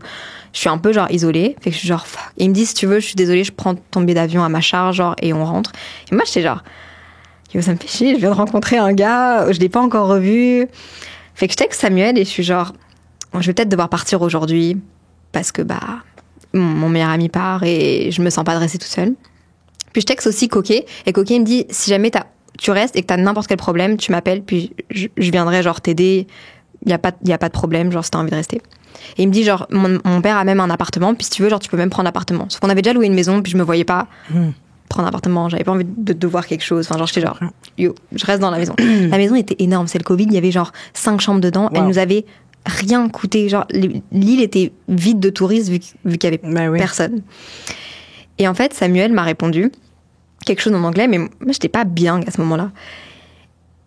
je suis un peu genre isolée. Fait que je suis genre, fuck. Et il me dit, si tu veux, je suis désolée, je prends ton billet d'avion à ma charge, genre, et on rentre. Et moi, j'étais genre, yo, ça me fait chier, je viens de rencontrer un gars, je l'ai pas encore revu. Fait que je texte Samuel et je suis genre, je vais peut-être devoir partir aujourd'hui parce que, mon meilleur ami part et je me sens pas de rester toute seule. Puis je texte aussi Coquet, et Coquet me dit, si jamais tu restes et que t'as n'importe quel problème, tu m'appelles, puis je viendrai genre t'aider, y a pas de problème, genre si t'as envie de rester. Et il me dit mon père a même un appartement, puis si tu veux, genre tu peux même prendre l'appartement. Sauf qu'on avait déjà loué une maison, puis je me voyais pas prendre un appartement, j'avais pas envie de devoir quelque chose. Enfin, genre, j'étais genre, yo, je reste dans la maison. La maison était énorme, c'est le Covid, il y avait genre 5 chambres dedans. Wow. Elle nous avait rien coûté. Genre, l'île était vide de touristes vu qu'il y avait personne. Et en fait, Samuel m'a répondu quelque chose en anglais, mais moi, j'étais pas bien à ce moment-là.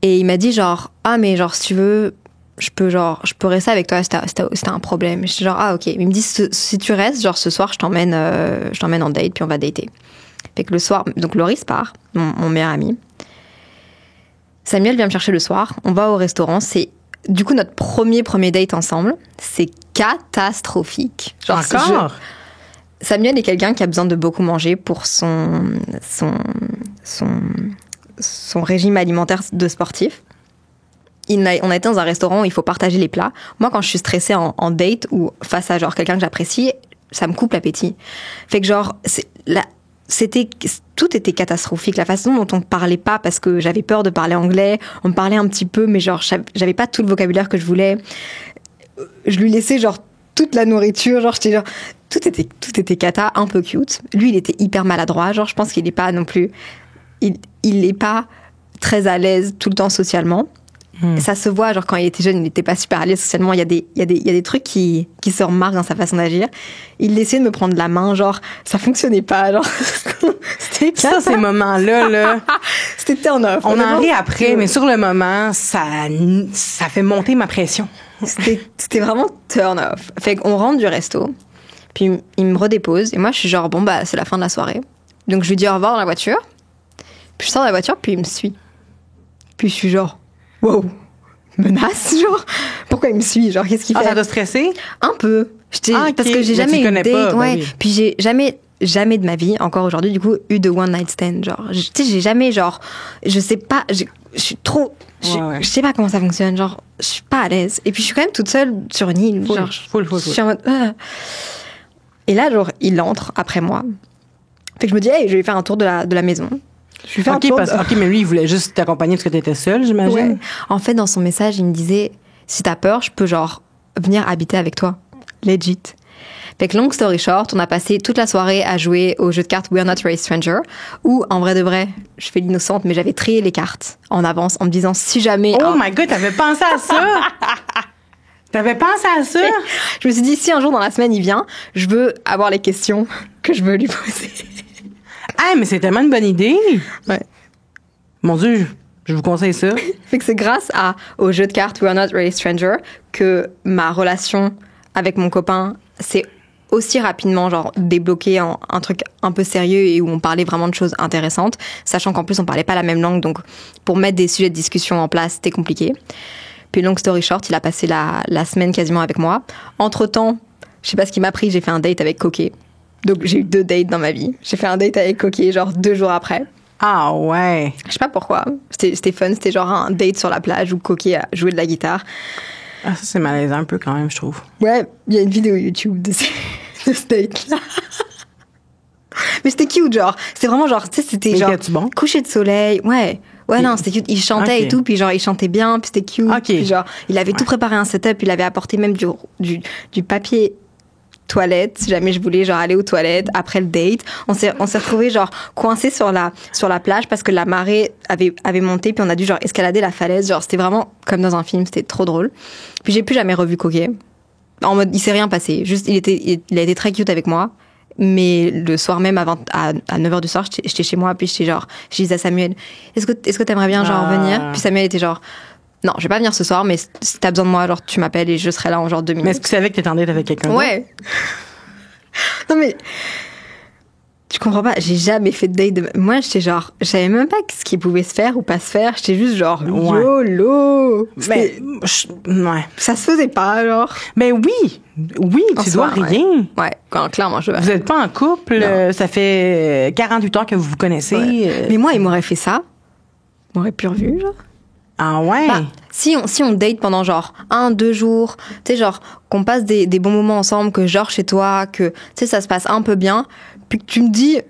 Et il m'a dit genre, ah, mais genre, si tu veux, je peux rester avec toi, c'était un problème. J'étais genre, ah, ok. Il me dit, si tu restes, genre, ce soir, je t'emmène en date, puis on va dater. Fait que le soir, donc Loris part, mon meilleur ami. Samuel vient me chercher le soir, on va au restaurant, c'est du coup notre premier date ensemble. C'est catastrophique. Genre, encore? Samuel est quelqu'un qui a besoin de beaucoup manger pour son régime alimentaire de sportif. On a été dans un restaurant où il faut partager les plats. Moi, quand je suis stressée en date ou face à genre quelqu'un que j'apprécie, ça me coupe l'appétit. Fait que genre, tout était catastrophique. La façon dont on parlait pas, parce que j'avais peur de parler anglais, on me parlait un petit peu, mais genre, j'avais pas tout le vocabulaire que je voulais. Je lui laissais genre toute la nourriture, genre, j'étais genre, tout était cata, un peu cute. Lui, il était hyper maladroit, genre, je pense qu'il est pas non plus, il est pas très à l'aise tout le temps socialement. Ça se voit, genre, quand il était jeune, il n'était pas super à l'aise socialement. Il y a des trucs qui se remarquent dans sa façon d'agir. Il essayait de me prendre la main, genre, ça fonctionnait pas, genre. C'était ça, ces moments-là, là. C'était turn off. On en rit après, mais sur le moment, ça fait monter ma pression. C'était vraiment turn off. Fait qu'on rentre du resto, puis il me redépose, et moi, je suis genre, bon, bah, c'est la fin de la soirée. Donc, je lui dis au revoir dans la voiture. Puis je sors de la voiture, puis il me suit. Puis je suis genre, wow, menace, genre, pourquoi il me suit, genre, qu'est-ce qu'il fait? Ça t'a stressé? Un peu. Okay. Parce que j'ai jamais eu de date, ouais. Oui. Puis j'ai jamais de ma vie, encore aujourd'hui, du coup, eu de one night stand, genre, tu sais, j'ai jamais, genre, je sais pas, je suis trop, je sais pas comment ça fonctionne, genre, je suis pas à l'aise. Et puis je suis quand même toute seule sur une île, genre, je suis en mode, Et là, genre, il entre après moi. Fait que je me dis, hey, je vais faire un tour de la maison. Je lui fais un tour OK, mais lui, il voulait juste t'accompagner parce que t'étais seule, j'imagine. Ouais. En fait, dans son message, il me disait, si t'as peur, je peux, genre, venir habiter avec toi. Legit. Fait que long story short, on a passé toute la soirée à jouer au jeu de cartes We're Not Really Stranger, où, en vrai de vrai, je fais l'innocente, mais j'avais trié les cartes en avance en me disant, si jamais... Oh my God, t'avais pensé à ça? T'avais pensé à ça? Je me suis dit, si un jour dans la semaine il vient, je veux avoir les questions que je veux lui poser. Ah, mais c'est tellement une bonne idée. Ouais. Mon Dieu, je vous conseille ça. Fait que c'est grâce au jeu de cartes We're Not Really Stranger que ma relation avec mon copain s'est aussi rapidement genre débloquée en un truc un peu sérieux et où on parlait vraiment de choses intéressantes, sachant qu'en plus on parlait pas la même langue, donc pour mettre des sujets de discussion en place, c'était compliqué. Puis long story short, il a passé la semaine quasiment avec moi. Entre-temps, je sais pas ce qu'il m'a pris, j'ai fait un date avec Coquet. Donc, j'ai eu 2 dates dans ma vie. J'ai fait un date avec Coquet, genre 2 jours après. Ah ouais. Je sais pas pourquoi. C'était fun. C'était genre un date sur la plage où Coquet a joué de la guitare. Ah, ça, c'est malaisant un peu quand même, je trouve. Ouais, il y a une vidéo YouTube de ce date-là. Mais c'était cute, genre. C'était vraiment genre, tu sais, c'était genre bon? Coucher de soleil. Ouais. Ouais, non, c'était cute. Il chantait et tout, puis genre, il chantait bien, puis c'était cute. Puis genre, il avait tout préparé un setup, il avait apporté même du papier toilette, si jamais je voulais genre aller aux toilettes après le date. On s'est retrouvés genre coincés sur la plage parce que la marée avait monté, puis on a dû genre escalader la falaise. Genre, c'était vraiment comme dans un film, c'était trop drôle. Puis j'ai plus jamais revu Coquet. En mode, il s'est rien passé. Juste, il a été très cute avec moi. Mais le soir même, à 9h du soir, j'étais chez moi, puis je disais à Samuel, est-ce que t'aimerais bien genre venir? Puis Samuel était genre, non, je vais pas venir ce soir, mais si t'as besoin de moi, genre tu m'appelles et je serai là en genre 2 minutes. Mais est-ce que tu savais que t'étais en date avec quelqu'un? Ouais. Non mais, tu comprends pas, j'ai jamais fait de date Moi, j'étais genre, je savais même pas ce qui pouvait se faire ou pas se faire. J'étais juste genre, YOLO. Mais, ouais. Ça se faisait pas, genre. Mais oui, tu dois rien. Ouais, clairement, je... Vous êtes pas en couple, ça fait 48 ans que vous vous connaissez. Ouais. Mais moi, il m'aurait fait ça. Il m'aurait pu revu, genre. Ah ouais? Bah, si on date pendant genre 1-2 jours, tu sais, genre, qu'on passe des bons moments ensemble, que genre chez toi, que, tu sais, ça se passe un peu bien, puis que tu me dis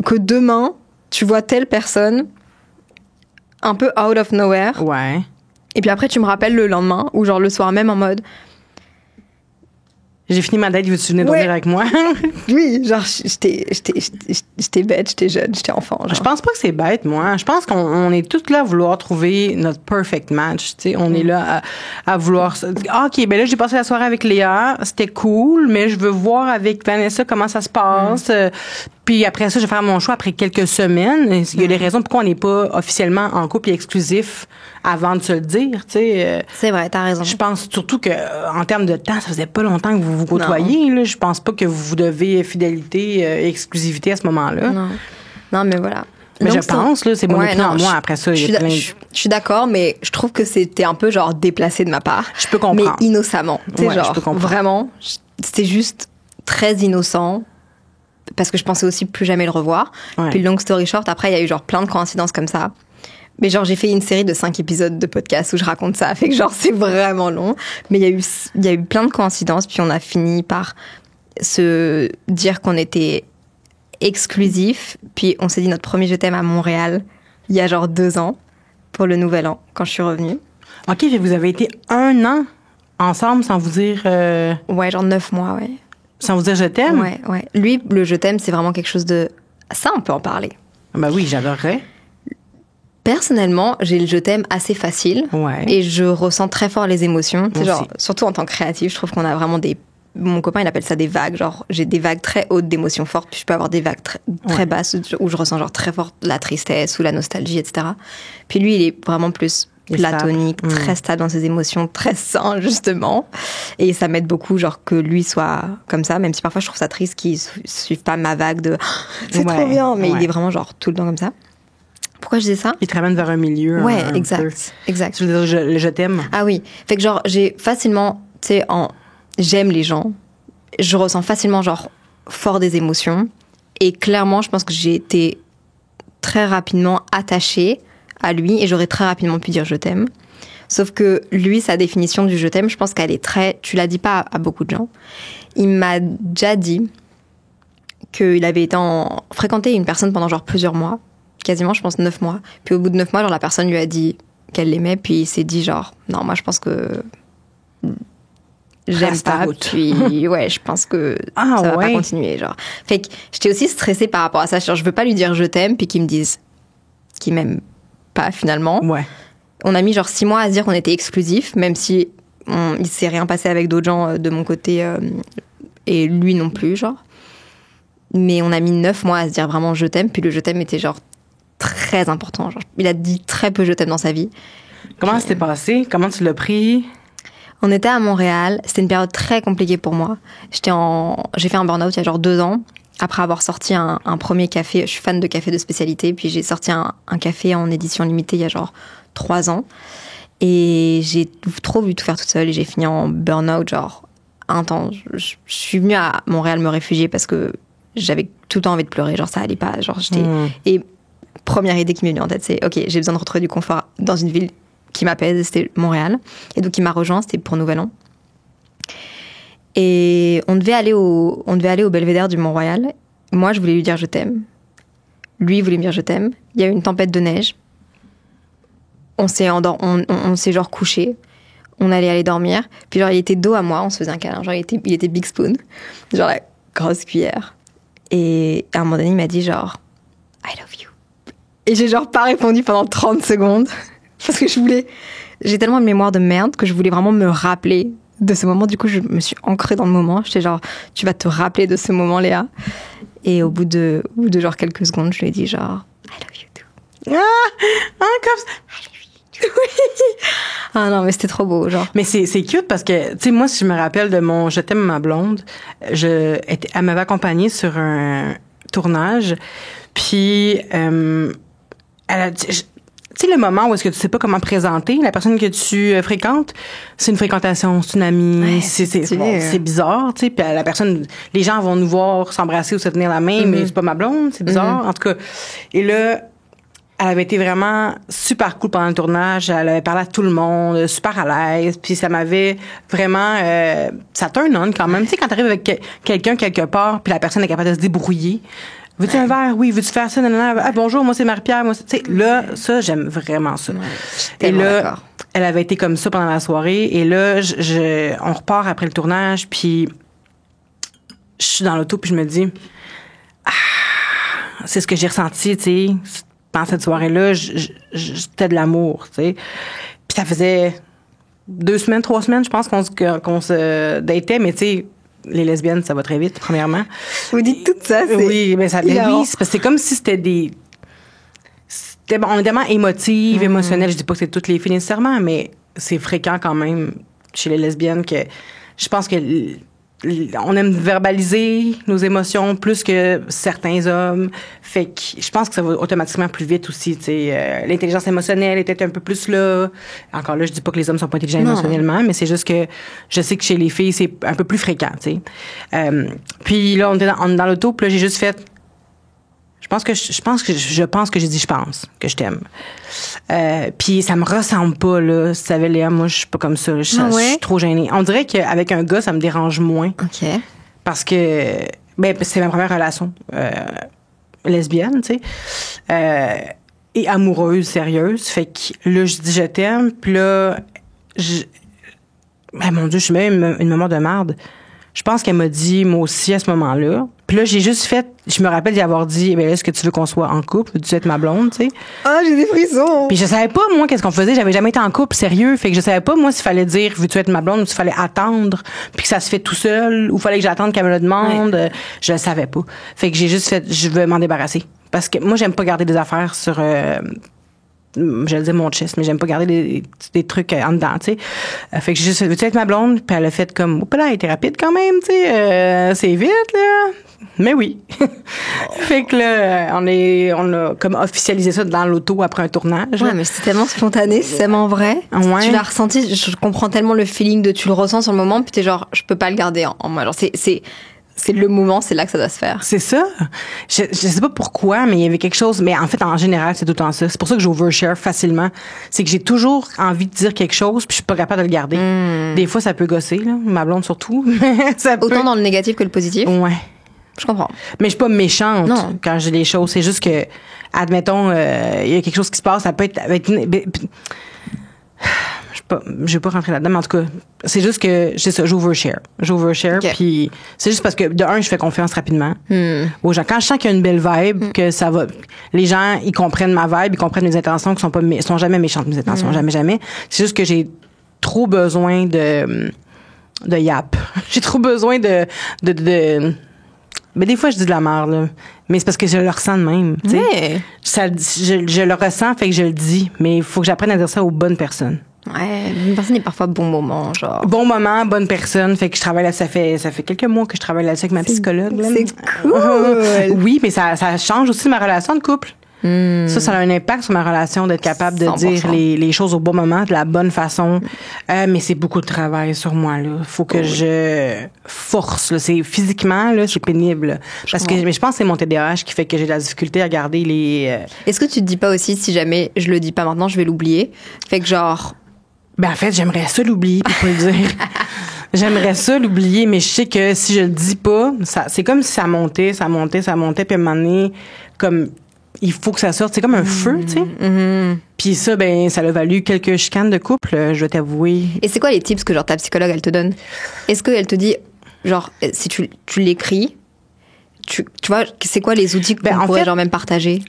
que demain, tu vois telle personne, un peu out of nowhere. Ouais. Et puis après, tu me rappelles le lendemain, ou genre le soir même en mode, J'ai fini ma date, veux-tu venir dormir avec moi? Oui, genre, j'étais bête, j'étais jeune, j'étais enfant. Genre. Je pense pas que c'est bête, moi. Je pense qu'on est toutes là à vouloir trouver notre perfect match, tu sais. On est là à vouloir... Ah, OK, ben là, j'ai passé la soirée avec Léa, c'était cool, mais je veux voir avec Vanessa comment ça se passe. Puis après ça, je vais faire mon choix après quelques semaines. Il y a des raisons pourquoi on n'est pas officiellement en couple et exclusif avant de se le dire, tu sais. C'est vrai, t'as raison. Je pense surtout que en termes de temps, ça faisait pas longtemps que vous vous côtoyez. Là. Je pense pas que vous devez fidélité et exclusivité à ce moment-là. Non, mais voilà. Mais donc, je pense, là, c'est mon opinion à moi. Après ça, je suis d'accord, mais je trouve que c'était un peu genre déplacé de ma part. Je peux comprendre. Mais innocemment. Tu sais, genre, vraiment, c'était juste très innocent. Parce que je pensais aussi plus jamais le revoir. Ouais. Puis long story short, après, il y a eu genre plein de coïncidences comme ça. Mais genre, j'ai fait une série de 5 épisodes de podcast où je raconte ça. Fait que genre, c'est vraiment long. Mais il y a eu plein de coïncidences. Puis on a fini par se dire qu'on était exclusifs. Puis on s'est dit notre premier je t'aime à Montréal il y a genre 2 ans pour le Nouvel An, quand je suis revenue. OK, vous avez été 1 an ensemble sans vous dire... Ouais, genre 9 mois, ouais. Sans vous dire je t'aime? Ouais. Lui, le je t'aime, c'est vraiment quelque chose de... Ça, on peut en parler. Ben oui, j'adorerais. Personnellement, j'ai le je t'aime assez facile. Ouais. Et je ressens très fort les émotions. C'est genre, surtout en tant que créative, je trouve qu'on a vraiment des... Mon copain, il appelle ça des vagues. Genre, j'ai des vagues très hautes d'émotions fortes, puis je peux avoir des vagues très basses où je ressens genre très fort la tristesse ou la nostalgie, etc. Puis lui, il est vraiment plus platonique, très stable dans ses émotions, très sain, justement. Et ça m'aide beaucoup, genre, que lui soit comme ça, même si parfois je trouve ça triste qu'il suive pas ma vague de c'est trop bien, mais il est vraiment genre tout le temps comme ça. Pourquoi je dis ça? Il te ramène vers un milieu. Ouais, exact. Tu veux dire, je t'aime. Ah oui. Fait que genre, j'ai facilement, tu sais, j'aime les gens. Je ressens facilement, genre, fort des émotions. Et clairement, je pense que j'ai été très rapidement attachée à lui et j'aurais très rapidement pu dire je t'aime. Sauf que lui, sa définition du je t'aime, je pense qu'elle est très... Tu l'as dit pas à beaucoup de gens. Il m'a déjà dit qu'il avait été fréquenté une personne pendant genre plusieurs mois. Quasiment, je pense, 9 mois. Puis au bout de 9 mois, genre, la personne lui a dit qu'elle l'aimait, puis il s'est dit genre, non, moi, je pense que j'aime pas. Puis, ouais, je pense que ça va pas continuer, genre. Fait que j'étais aussi stressée par rapport à ça. Genre, je veux pas lui dire je t'aime, puis qu'il me dise qu'il m'aime pas, finalement. Ouais. On a mis genre 6 mois à se dire qu'on était exclusifs, même si il s'est rien passé avec d'autres gens de mon côté, et lui non plus, genre. Mais on a mis 9 mois à se dire vraiment je t'aime, puis le je t'aime était genre très important. Genre, il a dit très peu je t'aime dans sa vie. Comment ça s'est passé? Comment tu l'as pris? On était à Montréal. C'était une période très compliquée pour moi. J'ai fait un burn-out il y a genre 2 ans. Après avoir sorti un premier café. Je suis fan de café de spécialité. Puis j'ai sorti un café en édition limitée il y a genre 3 ans. Et j'ai trop voulu tout faire toute seule. Et j'ai fini en burn-out genre intense. Je suis venue à Montréal me réfugier parce que j'avais tout le temps envie de pleurer. Genre ça allait pas. Genre Et première idée qui m'est venue en tête, c'est OK, j'ai besoin de retrouver du confort dans une ville qui m'apaise, c'était Montréal. Et donc, il m'a rejoint, c'était pour Nouvel An. Et on devait aller au Belvédère du Mont-Royal. Moi, je voulais lui dire je t'aime. Lui voulait me dire je t'aime. Il y a eu une tempête de neige. On s'est genre couché. On allait aller dormir. Puis genre, il était dos à moi, on se faisait un câlin. Genre, il était big spoon. Genre, la grosse cuillère. Et à un moment donné, il m'a dit genre I love you. Et j'ai genre pas répondu pendant 30 secondes. Parce que j'ai tellement une mémoire de merde que je voulais vraiment me rappeler de ce moment. Du coup, je me suis ancrée dans le moment. J'étais genre, tu vas te rappeler de ce moment, Léa. Et au bout de genre quelques secondes, je lui ai dit genre, I love you too. Comme ça. I love you too. Oui. Ah non, mais c'était trop beau, genre. Mais c'est cute parce que, tu sais, moi, si je me rappelle de mon je t'aime ma blonde, elle m'avait accompagnée sur un tournage. Puis, tu sais, le moment où est-ce que tu sais pas comment présenter la personne que tu fréquentes, c'est une fréquentation, c'est une amie, c'est bizarre, tu sais, puis la personne, les gens vont nous voir s'embrasser ou se tenir la main, mais c'est pas ma blonde, c'est bizarre, en tout cas. Et là, elle avait été vraiment super cool pendant le tournage, elle avait parlé à tout le monde, super à l'aise, puis ça m'avait vraiment, ça turn on quand même, tu sais, quand t'arrives avec quelqu'un quelque part, puis la personne est capable de se débrouiller. Veux-tu un verre? Oui. Veux-tu faire ça? Nanana. Ah, bonjour, moi, c'est Marie-Pierre. Moi, tu sais, là, ça, j'aime vraiment ça. Ouais, et là, elle avait été comme ça pendant la soirée. Et là, on repart après le tournage. Puis je suis dans l'auto puis je me dis, c'est ce que j'ai ressenti, tu sais, pendant cette soirée-là, c'était de l'amour, tu sais. Puis ça faisait 2 semaines, 3 semaines, je pense qu'on se datait, mais tu sais, les lesbiennes, ça va très vite, premièrement. Vous dites tout ça, c'est... Oui, mais oui, c'est parce que c'est comme si c'était on est tellement émotive, émotionnelle. Je dis pas que c'est toutes les filles nécessairement, mais c'est fréquent quand même chez les lesbiennes que je pense que on aime verbaliser nos émotions plus que certains hommes. Fait que je pense que ça va automatiquement plus vite aussi. Tu sais, l'intelligence émotionnelle est peut-être un peu plus là. Encore là, je dis pas que les hommes sont pas intelligents émotionnellement, mais c'est juste que je sais que chez les filles, c'est un peu plus fréquent. Tu sais. Puis là, on est dans l'auto, puis là, j'ai juste fait... Je pense que j'ai dit je pense que je t'aime. Puis ça me ressemble pas là. Si tu savais, Léa, moi je suis pas comme ça. Je suis trop gênée. On dirait qu'avec un gars, ça me dérange moins. OK. Parce que c'est ma première relation lesbienne, tu sais. Et amoureuse, sérieuse. Fait que là, je dis je t'aime. Puis là, mon Dieu, je suis même une mémoire de merde. Je pense qu'elle m'a dit, moi aussi, à ce moment-là. Puis là, j'ai juste fait... Je me rappelle d'y avoir dit, est-ce que tu veux qu'on soit en couple? Veux-tu être ma blonde, tu sais? Ah, j'ai des frissons! Puis je savais pas, moi, qu'est-ce qu'on faisait. J'avais jamais été en couple, sérieux. Fait que je savais pas, moi, s'il fallait dire, veux-tu être ma blonde? Ou s'il fallait attendre, puis que ça se fait tout seul. Ou fallait que j'attende qu'elle me le demande. Ouais. Je le savais pas. Fait que j'ai juste fait, je veux m'en débarrasser. Parce que moi, j'aime pas garder des affaires sur... j'allais dire mon chest, mais j'aime pas garder des trucs en dedans, tu sais. Fait que j'ai juste fait, veux-tu être ma blonde? Puis elle a fait comme, oups là, elle était rapide quand même, tu sais. C'est vite, là. Mais oui. Fait que là, on a comme officialisé ça dans l'auto après un tournage. Ouais, mais c'est tellement spontané, c'est tellement vrai. Ouais. Tu l'as ressenti, je comprends tellement le feeling de tu le ressens sur le moment, puis t'es genre, je peux pas le garder en moi. Genre, c'est le moment, c'est là que ça doit se faire. C'est ça. Je sais pas pourquoi, mais il y avait quelque chose. Mais en fait, en général, c'est tout le temps ça. C'est pour ça que j'overshare facilement. C'est que j'ai toujours envie de dire quelque chose, puis je suis pas capable de le garder. Des fois, ça peut gosser, là. Ma blonde surtout. Autant dans le négatif que le positif. Ouais. Je comprends. Mais je suis pas méchante non. Quand j'ai des choses. C'est juste que, admettons, il y a quelque chose qui se passe, ça peut être je vais pas rentrer là-dedans, mais en tout cas, c'est juste que c'est ça, j'overshare, okay. Puis c'est juste parce que de un, je fais confiance rapidement aux gens. Quand je sens qu'il y a une belle vibe, que ça va, les gens ils comprennent ma vibe, ils comprennent mes intentions, qui sont jamais méchantes mes intentions, jamais. C'est juste que j'ai trop besoin de yap. J'ai trop besoin de mais des fois je dis de la merde là, mais c'est parce que je le ressens de même, tu sais. Je le ressens, fait que je le dis, mais il faut que j'apprenne à dire ça aux bonnes personnes. Ouais, une personne est parfois bon moment, genre. Bon moment, bonne personne. Fait que je travaille là, ça fait quelques mois que je travaille là-dessus avec ma psychologue. Là. C'est cool! Oui, mais ça change aussi ma relation de couple. Ça a un impact sur ma relation d'être capable de 100%. Dire les choses au bon moment, de la bonne façon. Mais c'est beaucoup de travail sur moi, là. Faut que je force, là. C'est physiquement, là, c'est pénible. Là. Mais je pense que c'est mon TDAH qui fait que j'ai de la difficulté à garder les... Est-ce que tu te dis pas aussi, si jamais je le dis pas maintenant, je vais l'oublier? Fait que genre... En fait, j'aimerais ça l'oublier, pour pas le dire. J'aimerais ça l'oublier, mais je sais que si je le dis pas, c'est comme si ça montait, puis à un moment donné, comme, il faut que ça sorte. C'est comme un feu, tu sais. Puis ça, ça l'a valu quelques chicanes de couple, je dois t'avouer. Et c'est quoi les tips que, genre, ta psychologue, elle te donne? Est-ce qu'elle te dit, genre, si tu l'écris, tu vois, c'est quoi les outils qu'on pourrait, genre, même partager?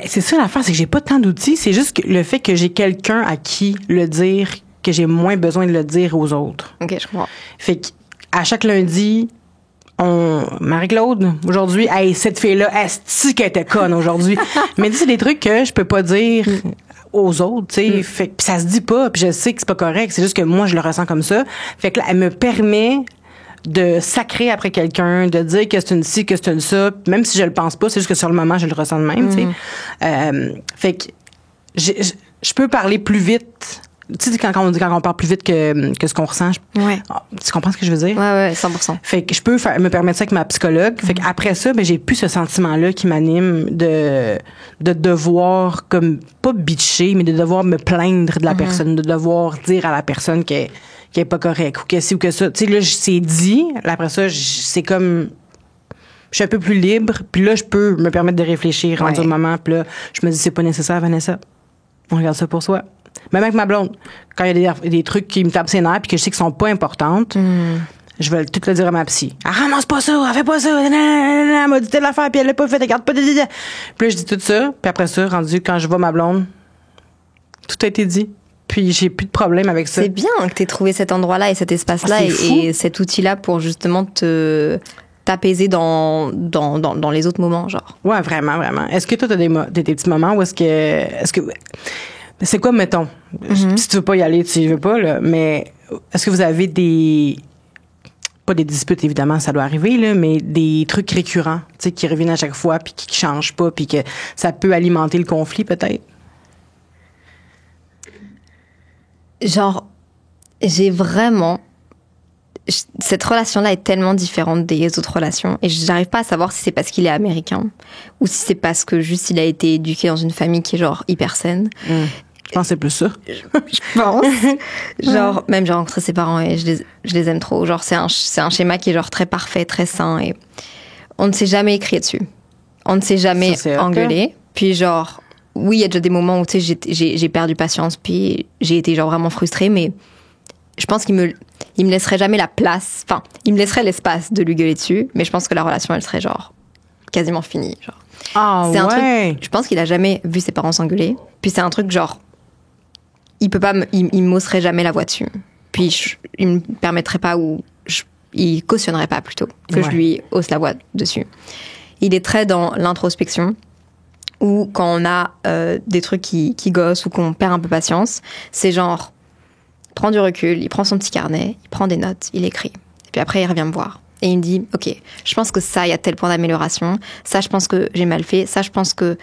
C'est ça l'affaire, c'est que j'ai pas tant d'outils. C'est juste que le fait que j'ai quelqu'un à qui le dire, que j'ai moins besoin de le dire aux autres. OK, je comprends. Fait qu'à chaque lundi, Marie-Claude, aujourd'hui, hey, cette fille-là, est-ce qu'elle était conne aujourd'hui? Mais c'est des trucs que je peux pas dire aux autres, tu sais. Fait que ça se dit pas, puis je sais que c'est pas correct. C'est juste que moi, je le ressens comme ça. Fait que là, elle me permet de sacrer après quelqu'un, de dire que c'est une ci, que c'est une ça, même si je le pense pas, c'est juste que sur le moment, je le ressens de même, tu sais. Fait que je peux parler plus vite. Tu sais, quand on parle plus vite que ce qu'on ressent, tu comprends ce que je veux dire? Ouais, 100%. Fait que je peux me permettre ça avec ma psychologue. Fait qu'après ça, j'ai plus ce sentiment-là qui m'anime de devoir, comme, pas bitcher, mais de devoir me plaindre de la personne, de devoir dire à la personne qui est pas correct ou que ci ou que ça. Tu sais, là, c'est dit. Après ça, c'est comme... Je suis un peu plus libre. Puis là, je peux me permettre de réfléchir rendu au moment. Puis là, je me dis, c'est pas nécessaire, Vanessa. On regarde ça pour soi. Même avec ma blonde, quand il y a des trucs qui me tapent ses nerfs puis que je sais qu'ils sont pas importantes, je vais tout le dire à ma psy. Elle ramasse pas ça, elle fait pas ça, elle m'a dit telle affaire, puis elle l'a pas fait, elle regarde pas. Puis là, je dis tout ça, puis après ça, rendu quand je vois ma blonde, tout a été dit. Puis j'ai plus de problème avec ça. C'est bien que t'aies trouvé cet endroit-là et cet espace-là et cet outil-là pour justement t'apaiser dans les autres moments, genre. Ouais, vraiment, vraiment. Est-ce que toi, t'as des petits moments où est-ce que c'est quoi, mettons, si tu veux pas y aller, tu y veux pas, là, mais est-ce que vous avez pas des disputes, évidemment, ça doit arriver, là, mais des trucs récurrents, tu sais, qui reviennent à chaque fois, puis qui changent pas, puis que ça peut alimenter le conflit, peut-être? Genre, j'ai vraiment... Cette relation-là est tellement différente des autres relations et j'arrive pas à savoir si c'est parce qu'il est américain ou si c'est parce que juste il a été éduqué dans une famille qui est genre hyper saine. Je pense que c'est plus ça. Je pense. Genre, même j'ai rencontré ses parents et je les aime trop. Genre, c'est un schéma qui est genre très parfait, très sain et on ne s'est jamais écrit dessus. On ne s'est jamais engueulé. Puis genre... Oui, il y a déjà des moments où, tu sais, j'ai perdu patience, puis j'ai été genre vraiment frustrée, mais je pense qu'il me laisserait jamais la place, enfin, il me laisserait l'espace de lui gueuler dessus, mais je pense que la relation, elle serait genre quasiment finie, genre. Ah, c'est un ouais. truc, je pense qu'il a jamais vu ses parents s'engueuler, puis c'est un truc genre, il m'osserait jamais la voix dessus, puis il me permettrait pas il cautionnerait pas plutôt que je lui hausse la voix dessus. Il est très dans l'introspection. Ou quand on a des trucs qui gossent ou qu'on perd un peu patience, c'est genre, il prend du recul, il prend son petit carnet, il prend des notes, il écrit. Et puis après, il revient me voir. Et il me dit, OK, je pense que ça, il y a tel point d'amélioration. Ça, je pense que j'ai mal fait. Ça, je pense que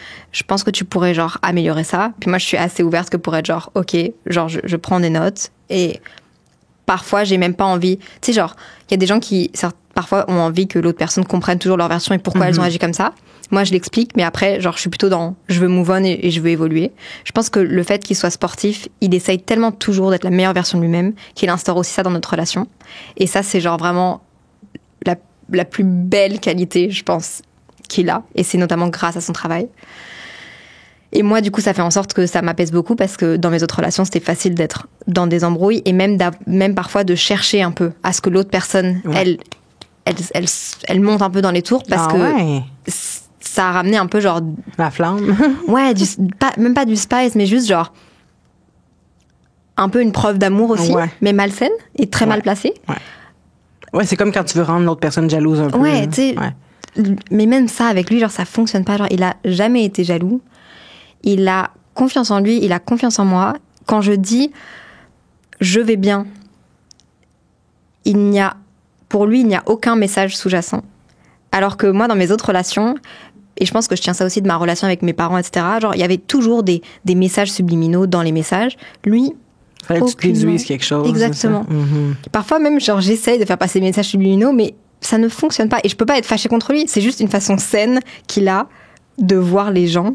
tu pourrais, genre, améliorer ça. Puis moi, je suis assez ouverte que pour être genre, OK, genre, je prends des notes. Et parfois, j'ai même pas envie... Tu sais, genre, il y a des gens qui, parfois, ont envie que l'autre personne comprenne toujours leur version et pourquoi elles ont agi comme ça. Moi, je l'explique, mais après, genre, je suis plutôt dans je veux move on et je veux évoluer. Je pense que le fait qu'il soit sportif, il essaye tellement toujours d'être la meilleure version de lui-même qu'il instaure aussi ça dans notre relation. Et ça, c'est genre vraiment la plus belle qualité, je pense, qu'il a. Et c'est notamment grâce à son travail. Et moi, du coup, ça fait en sorte que ça m'apaise beaucoup parce que dans mes autres relations, c'était facile d'être dans des embrouilles et même parfois de chercher un peu à ce que l'autre personne, elle monte un peu dans les tours parce que ça a ramené un peu genre... La flamme. Ouais, même pas du spice, mais juste genre un peu une preuve d'amour aussi, mais malsaine et très mal placée. Ouais, c'est comme quand tu veux rendre l'autre personne jalouse un peu. Ouais, tu sais. Mais même ça, avec lui, genre, ça fonctionne pas. Genre, il a jamais été jaloux. Il a confiance en lui, il a confiance en moi. Quand je dis je vais bien, pour lui, il n'y a aucun message sous-jacent. Alors que moi, dans mes autres relations, et je pense que je tiens ça aussi de ma relation avec mes parents, etc., genre, il y avait toujours des messages subliminaux dans les messages. Lui, fallait que tu déduises quelque chose. Exactement. Parfois même, genre, j'essaye de faire passer des messages subliminaux, mais ça ne fonctionne pas. Et je peux pas être fâchée contre lui. C'est juste une façon saine qu'il a de voir les gens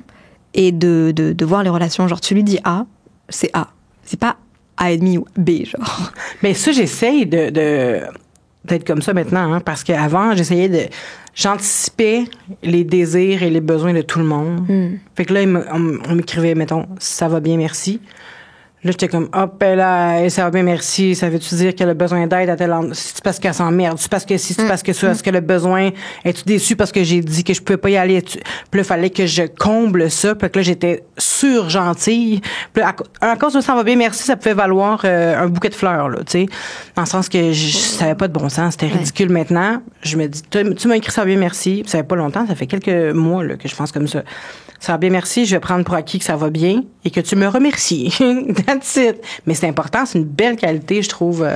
et de voir les relations. Genre, tu lui dis A, c'est A. C'est pas A et demi ou B, genre. Mais ça, j'essaye d'être comme ça maintenant, hein, parce qu'avant, j'anticipais les désirs et les besoins de tout le monde. Fait que là, on m'écrivait, mettons, ça va bien, merci. Là, j'étais comme, hop, là, ça va bien, merci. Ça veut-tu dire qu'elle a besoin d'aide à tel endroit? C'est parce qu'elle s'emmerde. C'est parce que si, c'est parce que ça. Est-ce qu'elle a besoin? Es-tu déçue parce que j'ai dit que je pouvais pas y aller? Puis là, il fallait que je comble ça. Puis là, j'étais sur-gentille. Puis là, à cause de ça va bien, merci, ça pouvait valoir un bouquet de fleurs, là, tu sais. Dans le sens que ça avait pas de bon sens. C'était ridicule maintenant. Je me dis, tu m'as écrit ça va bien, merci. Puis ça fait pas longtemps. Ça fait quelques mois, là, que je pense comme ça. Ça va bien, merci. Je vais prendre pour acquis que ça va bien et que tu me remercies. That's it. Mais c'est important, c'est une belle qualité, je trouve.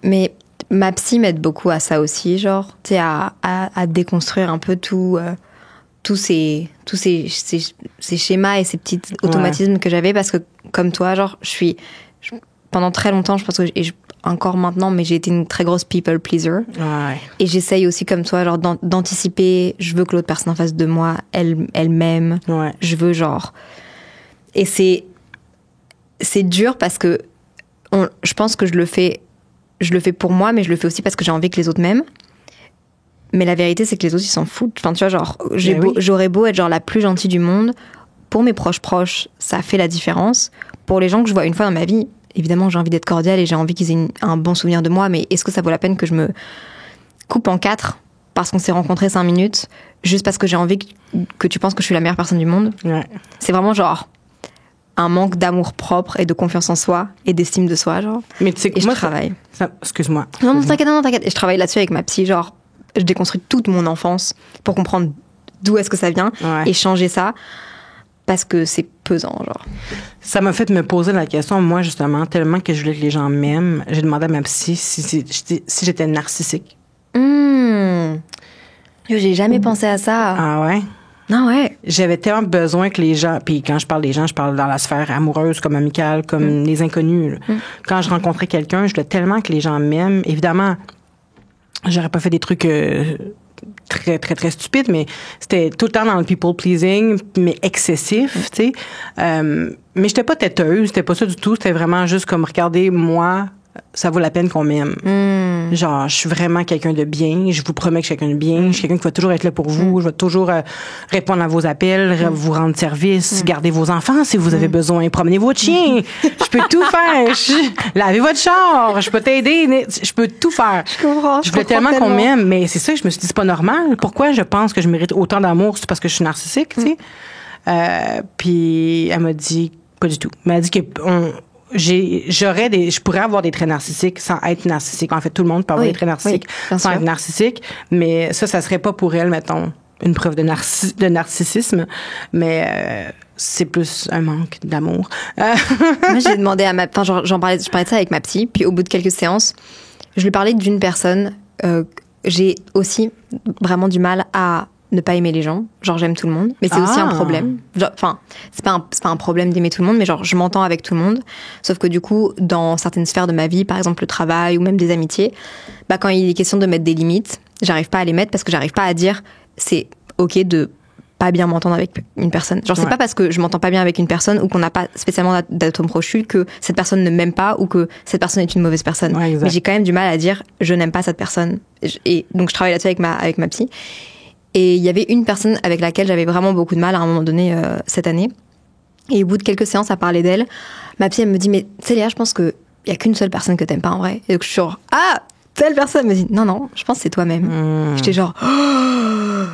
Mais ma psy m'aide beaucoup à ça aussi, genre, tu sais, à déconstruire un peu tous ces schémas et ces petits automatismes que j'avais parce que, comme toi, genre, pendant très longtemps, je pense que encore maintenant, mais j'ai été une très grosse people pleaser. Ouais. Et j'essaye aussi, comme toi, genre, d'anticiper. Je veux que l'autre personne en face de moi, elle m'aime. Ouais. Je veux, genre... Et c'est dur parce que je pense que je le fais pour moi, mais je le fais aussi parce que j'ai envie que les autres m'aiment. Mais la vérité, c'est que les autres, ils s'en foutent. Enfin, tu vois, genre, j'aurais beau être, genre, la plus gentille du monde. Pour mes proches, ça fait la différence. Pour les gens que je vois une fois dans ma vie, évidemment, j'ai envie d'être cordiale et j'ai envie qu'ils aient un bon souvenir de moi, mais est-ce que ça vaut la peine que je me coupe en 4 parce qu'on s'est rencontrés 5 minutes, juste parce que j'ai envie que tu penses que je suis la meilleure personne du monde? Ouais. C'est vraiment genre un manque d'amour propre et de confiance en soi et d'estime de soi, genre. Mais tu sais que et moi, je travaille. Excuse-moi. Non, t'inquiète. Et je travaille là-dessus avec ma psy, genre, je déconstruis toute mon enfance pour comprendre d'où est-ce que ça vient et changer ça parce que c'est pesant, genre. Ça m'a fait me poser la question, moi, justement, tellement que je voulais que les gens m'aiment. J'ai demandé à ma psy si j'étais narcissique. Yo, j'ai jamais pensé à ça. Ah ouais? Non, ouais. J'avais tellement besoin que les gens, puis quand je parle des gens, je parle dans la sphère amoureuse, comme amicale, comme les inconnus. Quand je rencontrais quelqu'un, je voulais tellement que les gens m'aiment. Évidemment, j'aurais pas fait des trucs très, très, très stupides, mais c'était tout le temps dans le people pleasing, mais excessif, tu sais. Mais j'étais pas têteuse, c'était pas ça du tout. C'était vraiment juste comme, regardez, moi, ça vaut la peine qu'on m'aime. Genre, je suis vraiment quelqu'un de bien. Je vous promets que je suis quelqu'un de bien. Je suis quelqu'un qui va toujours être là pour vous. Je vais toujours répondre à vos appels, vous rendre service, garder vos enfants si vous avez besoin, promener votre chien. Je peux tout faire. Laver votre char. Je peux t'aider. Je peux tout faire. Je comprends. Je voulais tellement qu'on m'aime, mais c'est ça que je me suis dit, c'est pas normal. Pourquoi je pense que je mérite autant d'amour? C'est parce que je suis narcissique, tu sais. Puis elle m'a dit, pas du tout. Elle m'a dit que je pourrais avoir des traits narcissiques sans être narcissique. En fait, tout le monde peut avoir des traits narcissiques sans être narcissique, mais ça serait pas pour elle, mettons, une preuve de narcissisme, mais c'est plus un manque d'amour. Moi, j'ai demandé à je parlais de ça avec ma psy, puis au bout de quelques séances, je lui parlais d'une personne. J'ai aussi vraiment du mal à ne pas aimer les gens. Genre, j'aime tout le monde. Mais c'est aussi un problème. Enfin, c'est pas un problème d'aimer tout le monde, mais genre, je m'entends avec tout le monde. Sauf que du coup, dans certaines sphères de ma vie, par exemple le travail ou même des amitiés, bah, quand il est question de mettre des limites, j'arrive pas à les mettre parce que j'arrive pas à dire c'est ok de pas bien m'entendre avec une personne. Genre, c'est pas parce que je m'entends pas bien avec une personne ou qu'on n'a pas spécialement d'atome crochu que cette personne ne m'aime pas ou que cette personne est une mauvaise personne. Ouais, mais j'ai quand même du mal à dire je n'aime pas cette personne. Et donc, je travaille là-dessus avec ma psy. Et il y avait une personne avec laquelle j'avais vraiment beaucoup de mal à un moment donné cette année. Et au bout de quelques séances à parler d'elle, ma psy, elle me dit, mais tu sais Léa, je pense qu'il n'y a qu'une seule personne que t'aimes pas en vrai. Et donc je suis genre, ah, telle personne. Elle me dit, non, je pense que c'est toi-même. J'étais genre, oh,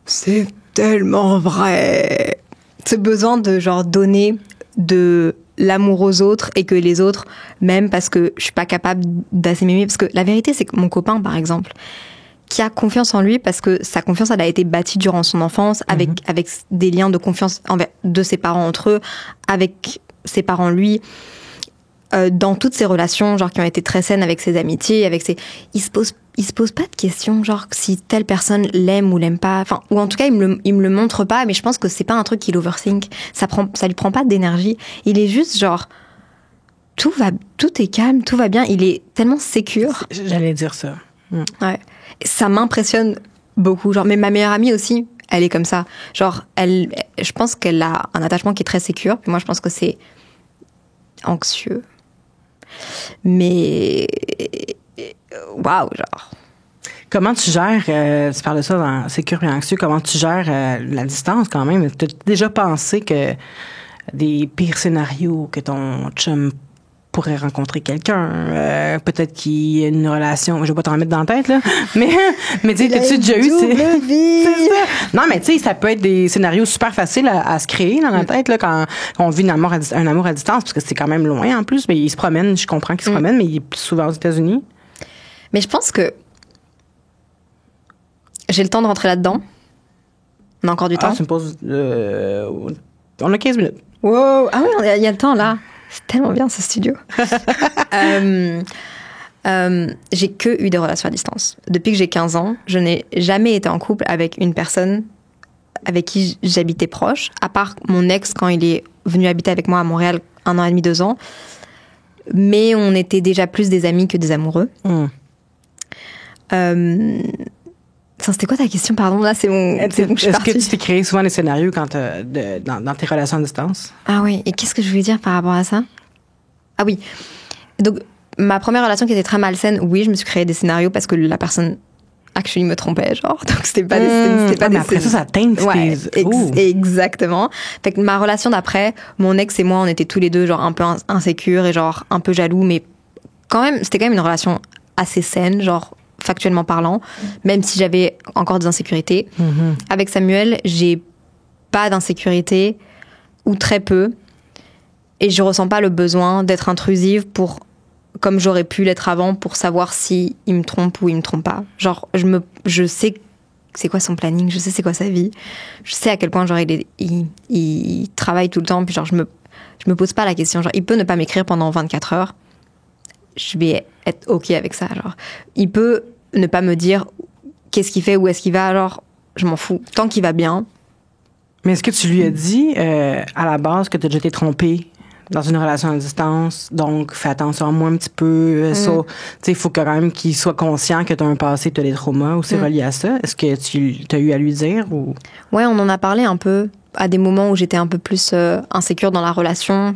c'est tellement vrai. Ce besoin de genre donner de l'amour aux autres et que les autres m'aiment parce que je suis pas capable d'assez m'aimer. Parce que la vérité, c'est que mon copain, par exemple, qui a confiance en lui parce que sa confiance, elle a été bâtie durant son enfance avec des liens de confiance de ses parents entre eux, avec ses parents lui, dans toutes ses relations, genre qui ont été très saines avec ses amitiés, il se pose pas de questions, genre si telle personne l'aime ou l'aime pas, enfin, ou en tout cas il me le montre pas, mais je pense que c'est pas un truc qu'il overthink, ça lui prend pas d'énergie, il est juste genre tout est calme, tout va bien, il est tellement sécure. J'allais dire ça. Ouais. Ça m'impressionne beaucoup. Genre, mais ma meilleure amie aussi, elle est comme ça. Genre, je pense qu'elle a un attachement qui est très sécure. Puis moi, je pense que c'est anxieux. Mais waouh, genre. Comment tu gères, tu parles de ça dans sécure et anxieux, comment tu gères la distance quand même? Tu as déjà pensé que des pires scénarios que ton chum pourrait rencontrer quelqu'un, peut-être qu'il y a une relation, je vais pas t'en mettre dans la tête, là, mais tu sais, t'as-tu déjà eu, c'est ça. Non, mais tu sais, ça peut être des scénarios super faciles à se créer dans la tête, là, quand on vit un amour à distance, parce que c'est quand même loin, en plus, mais il se promène, je comprends qu'il se promène, mais il est plus souvent aux États-Unis. Mais je pense que j'ai le temps de rentrer là-dedans. On a encore du temps. Ah, tu me poses, on a 15 minutes. Wow! Ah oui, il y a le temps, là. C'est tellement bien, ce studio. J'ai que eu des relations à distance. Depuis que j'ai 15 ans, je n'ai jamais été en couple avec une personne avec qui j'habitais proche, à part mon ex quand il est venu habiter avec moi à Montréal 1 an et demi, 2 ans. Mais on était déjà plus des amis que des amoureux. C'était quoi ta question, pardon? Là, c'est bon. Est-ce que tu t'es créé souvent des scénarios quand dans tes relations à distance? Ah oui. Et qu'est-ce que je voulais dire par rapport à ça? Ah oui. Donc, ma première relation qui était très malsaine, oui, je me suis créé des scénarios parce que la personne actually me trompait, genre. Donc c'était pas mais après ça teinte. Ouais, exactement. Fait que ma relation d'après, mon ex et moi, on était tous les deux genre un peu insécures et genre un peu jaloux, mais c'était quand même une relation assez saine, genre factuellement parlant, même si j'avais encore des insécurités. Avec Samuel, j'ai pas d'insécurité ou très peu, et je ressens pas le besoin d'être intrusive comme j'aurais pu l'être avant, pour savoir si il me trompe ou il me trompe pas. Genre je sais c'est quoi son planning, je sais c'est quoi sa vie, je sais à quel point genre il travaille tout le temps, puis genre je me pose pas la question, genre il peut ne pas m'écrire pendant 24 heures, je vais être ok avec ça, genre il peut ne pas me dire qu'est-ce qu'il fait, où est-ce qu'il va, alors je m'en fous tant qu'il va bien. Mais est-ce que tu lui as dit à la base que tu as déjà été trompée dans une relation à distance, donc fais attention à moi un petit peu, ça, tu sais, il faut quand même qu'il soit conscient que tu as un passé, tu as des traumas ou c'est relié à ça. Est-ce que tu as eu à lui dire ou? Ouais, on en a parlé un peu à des moments où j'étais un peu plus insécure dans la relation.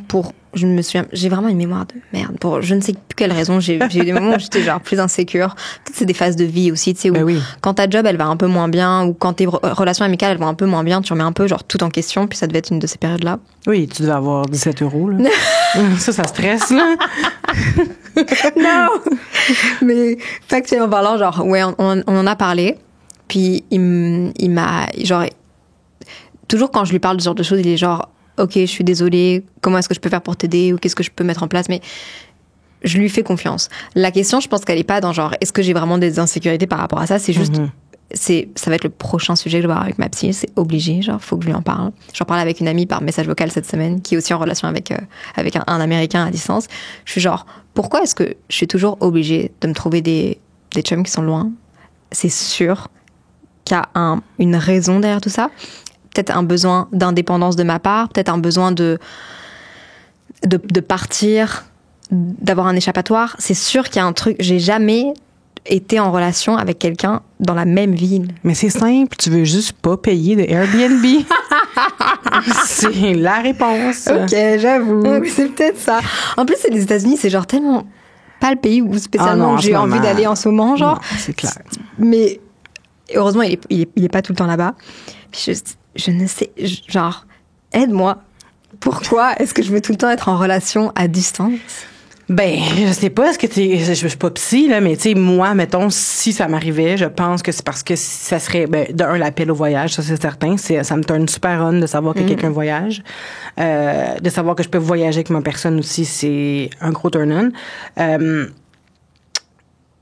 J'ai vraiment une mémoire de merde. Pour je ne sais plus quelle raison, j'ai eu des moments où j'étais genre plus insécure. Peut-être c'est des phases de vie aussi, tu sais, où quand ta job elle va un peu moins bien, ou quand tes relations amicales elles vont un peu moins bien, tu remets un peu genre tout en question, puis ça devait être une de ces périodes-là. Oui, tu devais avoir 17 €, là. ça stresse, là. Non! Mais factuellement parlant, genre, ouais, on en a parlé, puis il m'a, genre, toujours quand je lui parle de ce genre de choses, il est genre, ok, je suis désolée, comment est-ce que je peux faire pour t'aider, ou qu'est-ce que je peux mettre en place, mais je lui fais confiance. La question, je pense qu'elle est pas dans genre, est-ce que j'ai vraiment des insécurités par rapport à ça, c'est juste, ça va être le prochain sujet que je vais avoir avec ma psy, c'est obligé, genre, faut que je lui en parle. J'en parlais avec une amie par message vocal cette semaine, qui est aussi en relation avec un Américain à distance. Je suis genre, pourquoi est-ce que je suis toujours obligée de me trouver des chums qui sont loin? C'est sûr qu'il y a une raison derrière tout ça. Peut-être un besoin d'indépendance de ma part, peut-être un besoin de partir, d'avoir un échappatoire. C'est sûr qu'il y a un truc, j'ai jamais été en relation avec quelqu'un dans la même ville. Mais c'est simple, tu veux juste pas payer de Airbnb. C'est la réponse. Ok, j'avoue. C'est peut-être ça. En plus, c'est les États-Unis, c'est genre tellement pas le pays où spécialement j'ai envie d'aller en ce moment, genre. Non, c'est clair. Mais heureusement, il est pas tout le temps là-bas. Puis je ne sais, genre, aide-moi. Pourquoi est-ce que je veux tout le temps être en relation à distance? Ben, je sais pas, je suis pas psy, là, mais tu sais, moi, mettons, si ça m'arrivait, je pense que c'est parce que ça serait, l'appel au voyage, ça c'est certain. Ça me turn super on de savoir que quelqu'un voyage. De savoir que je peux voyager avec ma personne aussi, c'est un gros turn on.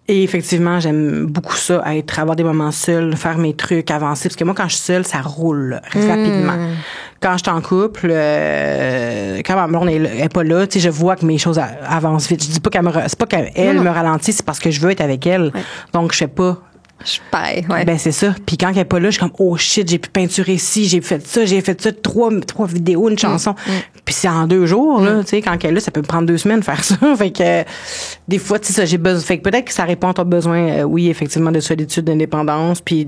Et effectivement, j'aime beaucoup ça, avoir des moments seuls, faire mes trucs, avancer. Parce que moi, quand je suis seule, ça roule rapidement. Quand je suis en couple, quand ma blonde est pas là, tu sais, je vois que mes choses avancent vite. Je dis pas c'est pas qu'elle me ralentit, c'est parce que je veux être avec elle. Ouais. Donc, je fais pas. Je suis pareil, ouais. Ben, c'est ça. Puis quand elle est pas là, je suis comme, oh shit, j'ai pu peinturer ici, j'ai fait ça, 3 vidéos, une chanson. Puis c'est en 2 jours, là, tu sais, quand elle est là, ça peut me prendre 2 semaines de faire ça. Fait que, des fois, tu sais, ça, j'ai besoin. Fait que peut-être que ça répond à ton besoin, oui, effectivement, de solitude, d'indépendance, puis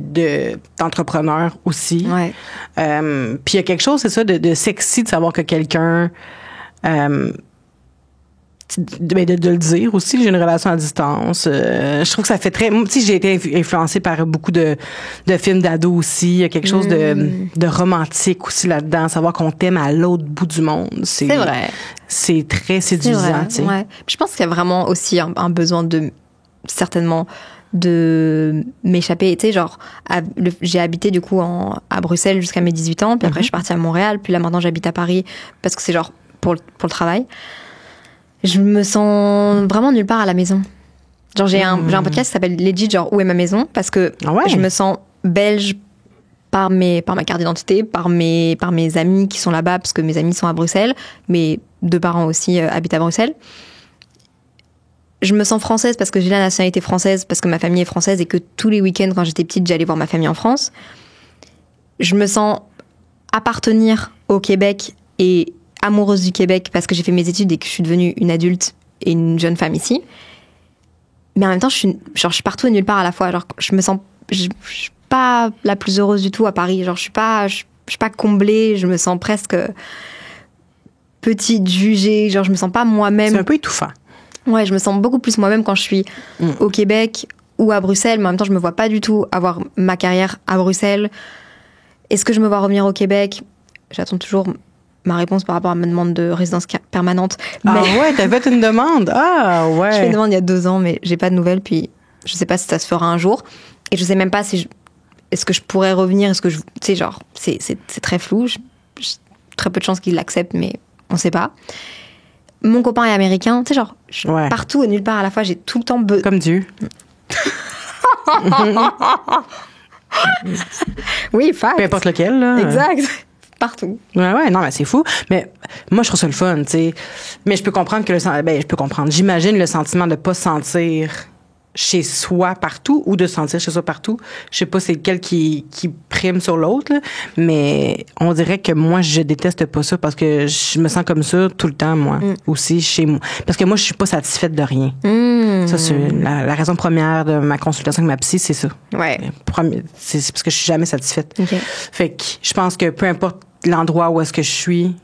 d'entrepreneur aussi. Ouais. Puis il y a quelque chose, c'est ça, de sexy de savoir que quelqu'un, de le dire aussi, j'ai une relation à distance. Je trouve que ça fait très... Moi, tu sais, j'ai été influencée par beaucoup de films d'ados aussi. Il y a quelque chose de romantique aussi là-dedans. Savoir qu'on t'aime à l'autre bout du monde. C'est vrai. C'est très séduisant, tu sais. Ouais. Je pense qu'il y a vraiment aussi un besoin certainement de m'échapper. Tu sais, genre, j'ai habité du coup à Bruxelles jusqu'à mes 18 ans. Puis après, je suis partie à Montréal. Puis là, maintenant, j'habite à Paris parce que c'est genre pour le travail. Je me sens vraiment nulle part à la maison. Genre, j'ai un podcast qui s'appelle Legit, genre, où est ma maison? Parce que je me sens belge par ma carte d'identité, par mes amis qui sont là-bas, parce que mes amis sont à Bruxelles. Mes 2 parents aussi habitent à Bruxelles. Je me sens française parce que j'ai la nationalité française, parce que ma famille est française et que tous les week-ends, quand j'étais petite, j'allais voir ma famille en France. Je me sens appartenir au Québec et amoureuse du Québec parce que j'ai fait mes études et que je suis devenue une adulte et une jeune femme ici. Mais en même temps, je suis partout et nulle part à la fois. Genre, je suis pas la plus heureuse du tout à Paris. Genre, je suis pas comblée. Je me sens presque petite, jugée. Genre, je me sens pas moi-même. C'est un peu étouffant. Ouais, je me sens beaucoup plus moi-même quand je suis au Québec ou à Bruxelles, mais en même temps, je me vois pas du tout avoir ma carrière à Bruxelles. Est-ce que je me vois revenir au Québec? J'attends toujours ma réponse par rapport à ma demande de résidence permanente. Ah ouais, t'as fait une demande? Ah ouais. Je fais une demande il y a 2 ans, mais j'ai pas de nouvelles, puis je sais pas si ça se fera un jour. Et je sais même pas si est-ce que je pourrais revenir, est-ce que tu sais, genre, c'est très flou. Très peu de chances qu'il l'accepte, mais on sait pas. Mon copain est américain, tu sais, genre, partout et nulle part à la fois, j'ai tout le temps Comme Dieu. Oui, fact. Peu importe lequel, là. Exact. Partout. Ouais, non, mais c'est fou. Mais moi, je trouve ça le fun, tu sais. Mais je peux comprendre que je peux comprendre. J'imagine le sentiment de pas se sentir chez soi partout ou de se sentir chez soi partout. Je sais pas c'est lequel qui prime sur l'autre, là, mais on dirait que moi, je déteste pas ça parce que je me sens comme ça tout le temps, moi, aussi chez moi. Parce que moi, je suis pas satisfaite de rien. Ça, c'est la raison première de ma consultation avec ma psy, c'est ça. Ouais. C'est parce que je suis jamais satisfaite. Okay. Fait que je pense que peu importe l'endroit où est-ce que je suis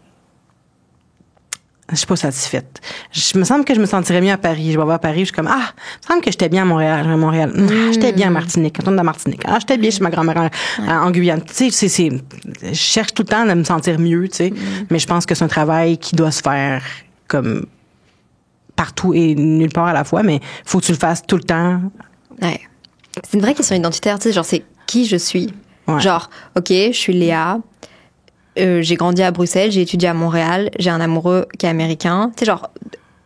satisfaite. Je me semble que je me sentirais mieux à Paris. Je vais voir à Paris, je suis comme, il me semble que j'étais bien à Montréal. J'étais bien à Martinique, quand on est à Martinique. J'étais bien chez ma grand-mère en Guyane. Tu sais, je cherche tout le temps à me sentir mieux, tu sais. Mais je pense que c'est un travail qui doit se faire comme partout et nulle part à la fois, mais faut que tu le fasses tout le temps. Ouais. C'est une vraie question identitaire, tu sais, genre, c'est qui je suis. Ouais. Genre, ok, je suis Léa. J'ai grandi à Bruxelles, j'ai étudié à Montréal, j'ai un amoureux qui est américain. Tu sais, genre,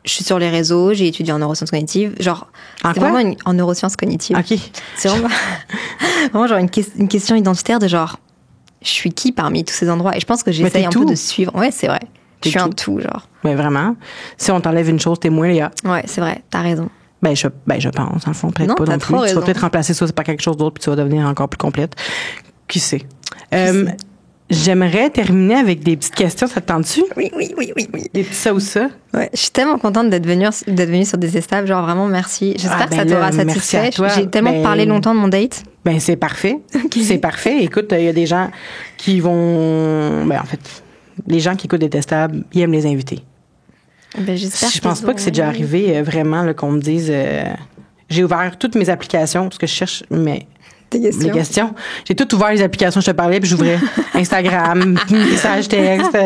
je suis sur les réseaux, j'ai étudié en neurosciences cognitives. Genre, c'est vraiment en neurosciences cognitives. OK. C'est vraiment genre une question identitaire de genre, je suis qui parmi tous ces endroits? Et je pense que j'essaye un peu de suivre. Ouais, c'est vrai. Je suis un tout, genre. Mais vraiment. Si on t'enlève une chose, t'es moins Léa. Ouais, c'est vrai. T'as raison. Je pense, en le fond. Peut-être non, pas non plus. Raison. Tu vas peut-être remplacer ça par quelque chose d'autre puis tu vas devenir encore plus complète. Qui sait? J'aimerais terminer avec des petites questions. Ça te tente-tu? Oui. Des petits ça ou ça? Ouais, je suis tellement contente d'être venue sur des estables. Genre, vraiment, merci. J'espère que ça t'aura satisfait. J'ai tellement parlé longtemps de mon date. C'est parfait. Okay. C'est parfait. Écoute, il y a des gens qui vont... en fait, les gens qui écoutent des testables, ils aiment les invités. J'espère je pense pas que c'est déjà arrivé vraiment là, qu'on me dise... j'ai ouvert toutes mes applications parce que je cherche... Les questions. J'ai tout ouvert les applications, je te parlais, puis j'ouvrais Instagram, message texte.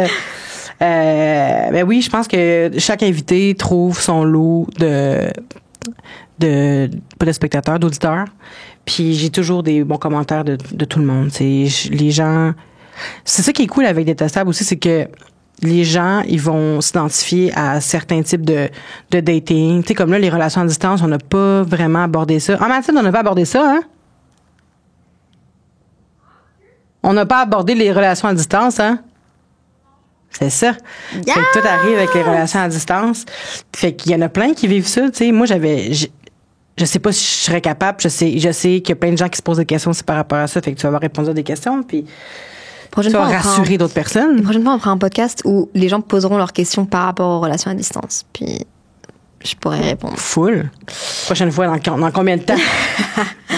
Oui, je pense que chaque invité trouve son lot pas de spectateurs, d'auditeurs. Puis j'ai toujours des bons commentaires de tout le monde. Les gens... C'est ça qui est cool avec Détestable aussi, c'est que les gens, ils vont s'identifier à certains types de dating. Tu sais, comme là, les relations à distance, on n'a pas vraiment abordé ça. En Mathilde, on n'a pas abordé ça, hein? On n'a pas abordé les relations à distance, hein? C'est ça. Yeah! Fait que tout arrive avec les relations à distance. Fait qu'il y en a plein qui vivent ça, tu sais. Moi, je sais pas si je serais capable. Je sais qu'il y a plein de gens qui se posent des questions aussi par rapport à ça. Fait que tu vas avoir répondu à des questions, puis tu vas rassurer d'autres personnes. La prochaine fois, on fera un podcast où les gens poseront leurs questions par rapport aux relations à distance. Puis je pourrais répondre. Full. Prochaine fois, dans combien de temps?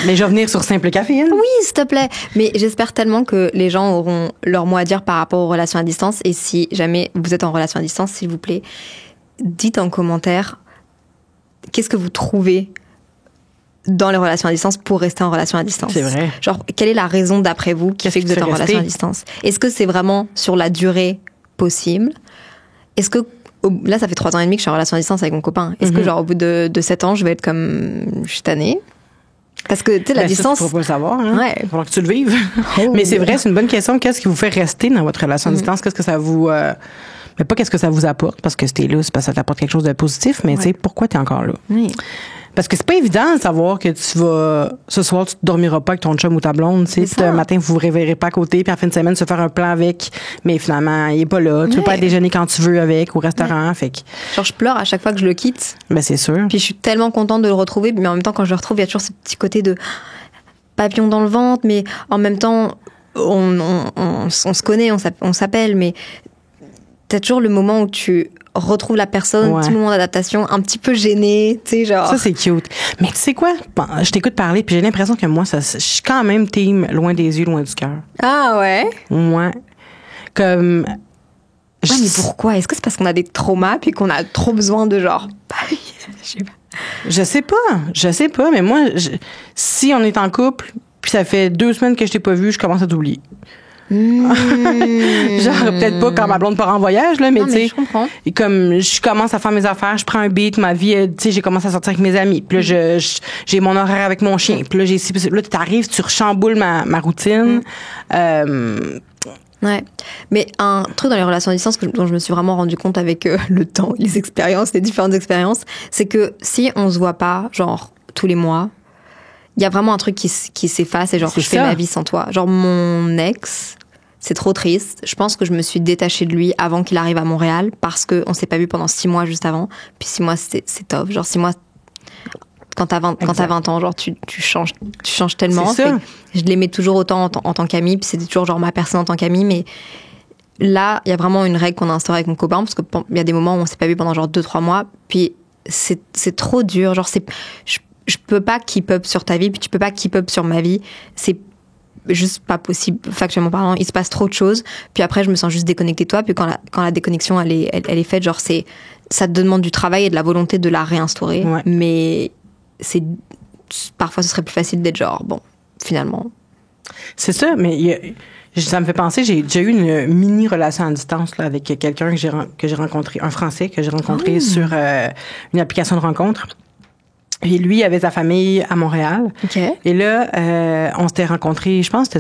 Mais je vais venir sur Simple Caféine. Oui, s'il te plaît. Mais j'espère tellement que les gens auront leur mot à dire par rapport aux relations à distance. Et si jamais vous êtes en relation à distance, s'il vous plaît, dites en commentaire qu'est-ce que vous trouvez dans les relations à distance pour rester en relation à distance. C'est vrai. Genre, quelle est la raison d'après vous qui fait que vous êtes en relation à distance? Est-ce que c'est vraiment sur la durée possible? Est-ce que là, ça fait 3 ans et demi que je suis en relation à distance avec mon copain. Est-ce que, genre, au bout de 7 ans, je vais être comme... Je suis tannée? Parce que, tu sais, la distance... Il faut pas le savoir, hein? Ouais. Il va falloir que tu le vives. Mais c'est vrai, c'est une bonne question. Qu'est-ce qui vous fait rester dans votre relation à distance? Qu'est-ce que ça vous... Mais pas qu'est-ce que ça vous apporte, parce que c'était là, c'est parce que ça t'apporte quelque chose de positif, mais tu sais, pourquoi t'es encore là? Oui. Parce que c'est pas évident de savoir que ce soir, tu dormiras pas avec ton chum ou ta blonde, tu sais. Un matin, vous vous réveillerez pas à côté, puis en fin de semaine, se faire un plan avec, mais finalement, il est pas là. Tu peux pas aller déjeuner quand tu veux avec, au restaurant, fait que... Genre, je pleure à chaque fois que je le quitte. Ben, c'est sûr. Puis je suis tellement contente de le retrouver, mais en même temps, quand je le retrouve, il y a toujours ce petit côté de papillon dans le ventre, mais en même temps, on se connaît, on s'appelle, mais t'as toujours le moment où tu retrouves la personne, petit moment d'adaptation, un petit peu gêné, tu sais, genre. Ça, c'est cute. Mais tu sais quoi? Bon, je t'écoute parler, puis j'ai l'impression que moi, je suis quand même team loin des yeux, loin du cœur. Ah ouais? Ouais. Comme... Ouais, mais pourquoi? Est-ce que c'est parce qu'on a des traumas, puis qu'on a trop besoin de genre... Je sais pas. Je sais pas, mais moi, si on est en couple, puis ça fait 2 semaines que je t'ai pas vu, je commence à t'oublier. Genre, peut-être pas quand ma blonde part en voyage, là, mais tu sais. Je comprends. Et comme je commence à faire mes affaires, je prends un beat, ma vie, tu sais, j'ai commencé à sortir avec mes amis. Puis là, j'ai mon horaire avec mon chien. Puis là, là, t'arrives, tu rechamboules ma routine. Ouais. Mais un truc dans les relations à distance dont je me suis vraiment rendu compte avec le temps, les expériences, les différentes expériences, c'est que si on se voit pas, genre, tous les mois, il y a vraiment un truc qui s'efface et genre, je fais ma vie sans toi. Genre, mon ex, c'est trop triste. Je pense que je me suis détachée de lui avant qu'il arrive à Montréal parce qu'on s'est pas vu pendant 6 mois juste avant. Puis 6 mois, c'est top. Genre, 6 mois, quand t'as 20 ans, genre, tu changes tellement. C'est ça. Je l'aimais toujours autant en tant qu'amie, puis c'était toujours genre ma personne en tant qu'amie, mais là, il y a vraiment une règle qu'on a instaurée avec mon copain, parce qu'il y a des moments où on s'est pas vu pendant genre 2-3 mois, puis c'est trop dur. Genre, je peux pas keep up sur ta vie, puis tu peux pas keep up sur ma vie. C'est juste pas possible, factuellement parlant. Il se passe trop de choses, puis après, je me sens juste déconnectée de toi, puis quand la déconnexion, elle est faite, genre, ça te demande du travail et de la volonté de la réinstaurer, ouais. Mais parfois, ce serait plus facile d'être genre, bon, finalement. C'est ça, mais ça me fait penser, j'ai déjà eu une mini relation à distance là, avec quelqu'un que j'ai rencontré, un Français que j'ai rencontré sur une application de rencontre. Et lui, il avait sa famille à Montréal. Okay. Et là, on s'était rencontrés, je pense que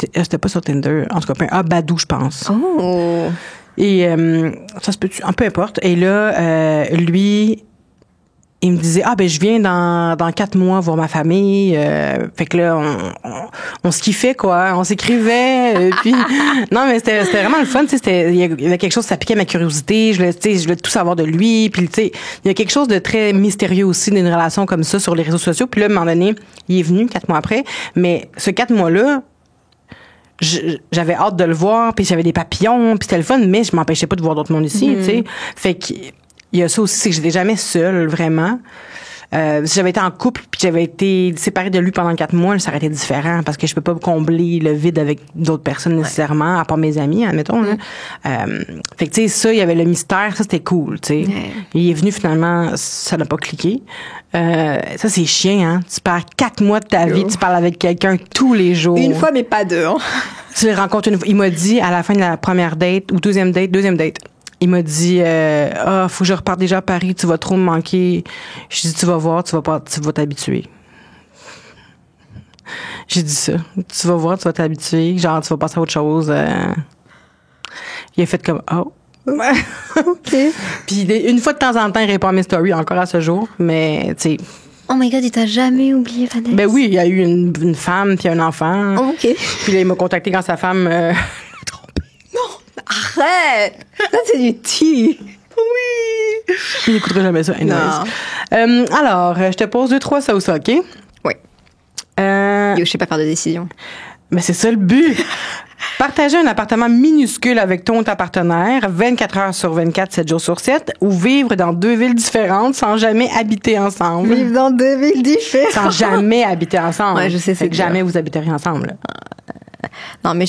c'était pas sur Tinder, en tout cas, Badoo, je pense. Oh! Et ça se peut, peu importe. Et là, lui, il me disait, je viens dans 4 mois voir ma famille. Fait que là, on se kiffait, quoi. On s'écrivait. Puis non, mais c'était vraiment le fun. Tu sais, il y avait quelque chose, ça piquait ma curiosité. Je voulais tout savoir de lui. Puis tu sais, il y a quelque chose de très mystérieux aussi d'une relation comme ça sur les réseaux sociaux. Puis là, à un moment donné, il est venu 4 mois après. Mais ce 4 mois-là, j'avais hâte de le voir. Puis j'avais des papillons. Puis c'était le fun. Mais je m'empêchais pas de voir d'autres mondes ici. Tu sais, fait que il y a ça aussi, c'est que j'étais jamais seule, vraiment. Si j'avais été en couple puis j'avais été séparée de lui pendant 4 mois, ça aurait été différent parce que je peux pas combler le vide avec d'autres personnes nécessairement, à part mes amis, admettons. Là. Fait que tu sais, ça, il y avait le mystère, ça c'était cool, tu sais. Il est venu finalement, ça n'a pas cliqué. Ça c'est chiant, hein. Tu perds 4 mois de ta vie, tu parles avec quelqu'un tous les jours. Une fois, mais pas 2. Hein. Tu le rencontres une fois. Il m'a dit à la fin de la première date ou deuxième date. Il m'a dit, faut que je reparte déjà à Paris, tu vas trop me manquer. J'ai dit, tu vas voir, tu vas t'habituer. J'ai dit ça. Tu vas voir, tu vas t'habituer. Genre, tu vas passer à autre chose. Il a fait comme, OK. Puis une fois de temps en temps, il répond à mes stories encore à ce jour. Mais, tu sais. Oh my God, il t'a jamais oublié, Vanessa? Ben oui, il y a eu une femme puis un enfant. Oh, OK. Puis là, il m'a contacté quand sa femme Arrête! Ça, c'est du tea. Oui! Il n'écouterait jamais ça. Anyways. Alors, je te pose 2-3 ça ou ça, OK? Oui. Je sais pas faire de décision. Mais c'est ça le but. Partager un appartement minuscule avec ton ou ta partenaire 24 heures sur 24, 7 jours sur 7, ou vivre dans 2 villes différentes sans jamais habiter ensemble. Vivre dans 2 villes différentes. Sans jamais habiter ensemble. Ouais, je sais, c'est que jamais vous habiterez ensemble. Là. Non, mais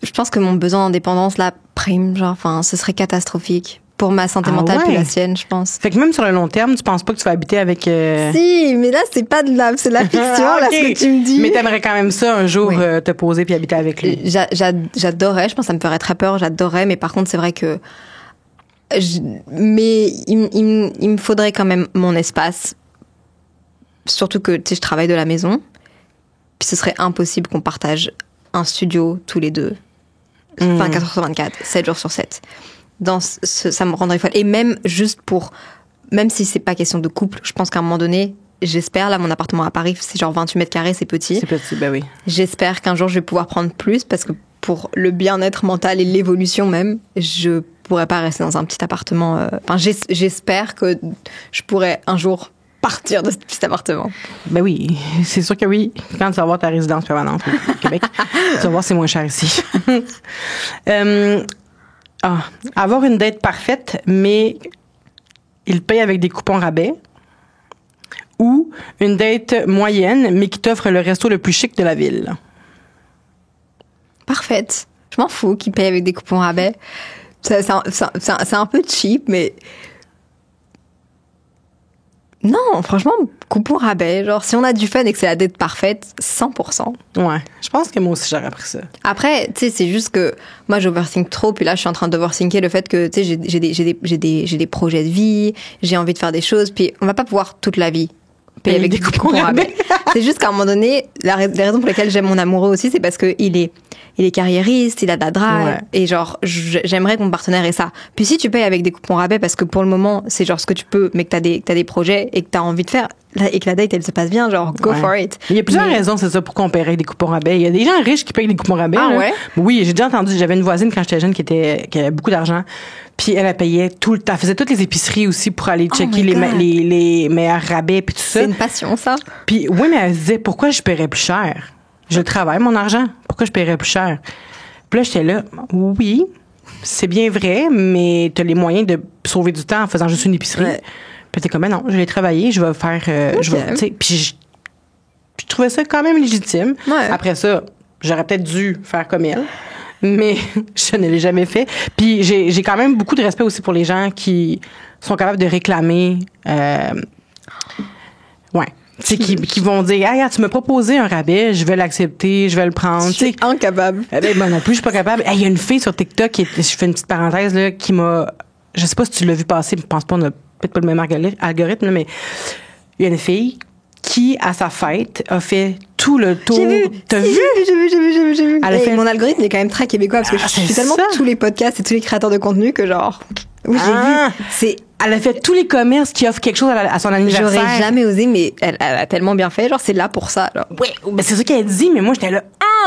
je pense que mon besoin d'indépendance, là, prime. Genre, enfin, ce serait catastrophique. Pour ma santé mentale puis la sienne, je pense. Fait que même sur le long terme, tu penses pas que tu vas habiter avec... Si, mais là, c'est pas c'est de la fiction, là, ce que tu me dis. Mais t'aimerais quand même ça, un jour, te poser puis habiter avec lui. J'adorais, je pense que ça me ferait très peur, j'adorais, mais par contre, c'est vrai que... Mais il me faudrait quand même mon espace. Surtout que, tu sais, je travaille de la maison. Puis ce serait impossible qu'on partage un studio tous les deux. 24 heures sur 24, 7 jours sur 7. Ça me rendrait folle. Et même juste même si c'est pas question de couple, je pense qu'à un moment donné, j'espère, là, mon appartement à Paris, c'est genre 28 mètres carrés, c'est petit. C'est petit, ben oui. J'espère qu'un jour, je vais pouvoir prendre plus parce que pour le bien-être mental et l'évolution même, je pourrais pas rester dans un petit appartement. Enfin, j'espère que je pourrais un jour partir de ce petit appartement. Ben oui, c'est sûr que oui. Quand tu vas avoir ta résidence permanente au Québec, tu vas voir, c'est moins cher ici. Avoir une date parfaite, mais il paye avec des coupons rabais. Ou une date moyenne, mais qui t'offre le resto le plus chic de la ville. Parfaite. Je m'en fous qu'il paye avec des coupons rabais. C'est un peu cheap, mais Non, franchement, coupon rabais. Genre, si on a du fun et que c'est la date parfaite, 100%. Ouais. Je pense que moi aussi, j'aurais appris ça. Après, tu sais, c'est juste que moi, j'overthink trop. Puis là, je suis en train d'overthinker le fait que, tu sais, j'ai des projets de vie, j'ai envie de faire des choses. Puis on va pas pouvoir toute la vie payer avec des coupons rabais. C'est juste qu'à un moment donné, les raisons pour lesquelles j'aime mon amoureux aussi, c'est parce que il est carriériste, il a de la drive, Ouais. et genre, j'aimerais que mon partenaire ait ça. Puis si tu payes avec des coupons rabais, parce que pour le moment, c'est genre ce que tu peux, mais que t'as des projets et que t'as envie de faire, et que la date, elle se passe bien, genre, go Ouais. for it. Il y a plusieurs raisons, c'est ça, pour qu'on paierait des coupons rabais. Il y a des gens riches qui payent des coupons rabais. Ah là. ouais? Oui, j'ai déjà entendu. J'avais une voisine quand j'étais jeune qui avait beaucoup d'argent. Puis elle payait tout le temps. Elle faisait toutes les épiceries aussi pour aller checker my God. les meilleurs rabais puis tout ça. C'est une passion, ça. Puis oui, mais elle se disait, pourquoi je paierais plus cher? Je travaille mon argent. Pourquoi je paierais plus cher? Puis là, j'étais là, oui, c'est bien vrai, mais t'as les moyens de sauver du temps en faisant juste une épicerie. Ouais. Puis t'es comme, ben non, je vais travailler, je vais faire, je vais, Ok. tu sais, puis je trouvais ça quand même légitime. Ouais. Après ça, j'aurais peut-être dû faire comme elle, mais je ne l'ai jamais fait. Puis j'ai quand même beaucoup de respect aussi pour les gens qui sont capables de réclamer, ouais. Tu sais, qui vont dire, ah, regarde, tu m'as proposé un rabais, je vais l'accepter, je vais le prendre. Je Tu sais, suis incapable. ben, moi non plus, je suis pas capable. Il y a une fille sur TikTok, je fais une petite parenthèse, là, qui m'a, je sais pas si tu l'as vu passer, je pense pas, on a peut-être pas le même algorithme, là, mais il y a une fille qui, à sa fête, a fait tout le tour. J'ai vu. T'as Si, vu? J'ai vu. Elle a Et fait- mon algorithme est quand même très québécois parce que je c'est suis tellement ça. tous les podcasts et tous les créateurs de contenu que genre, oui, j'ai Ah. vu. C'est, Elle a fait tous les commerces qui offrent quelque chose à son anniversaire. j'aurais jamais osé, mais elle a tellement bien fait. Genre, c'est là pour ça. Genre. Oui, ben c'est ça qu'elle dit, mais moi, j'étais là,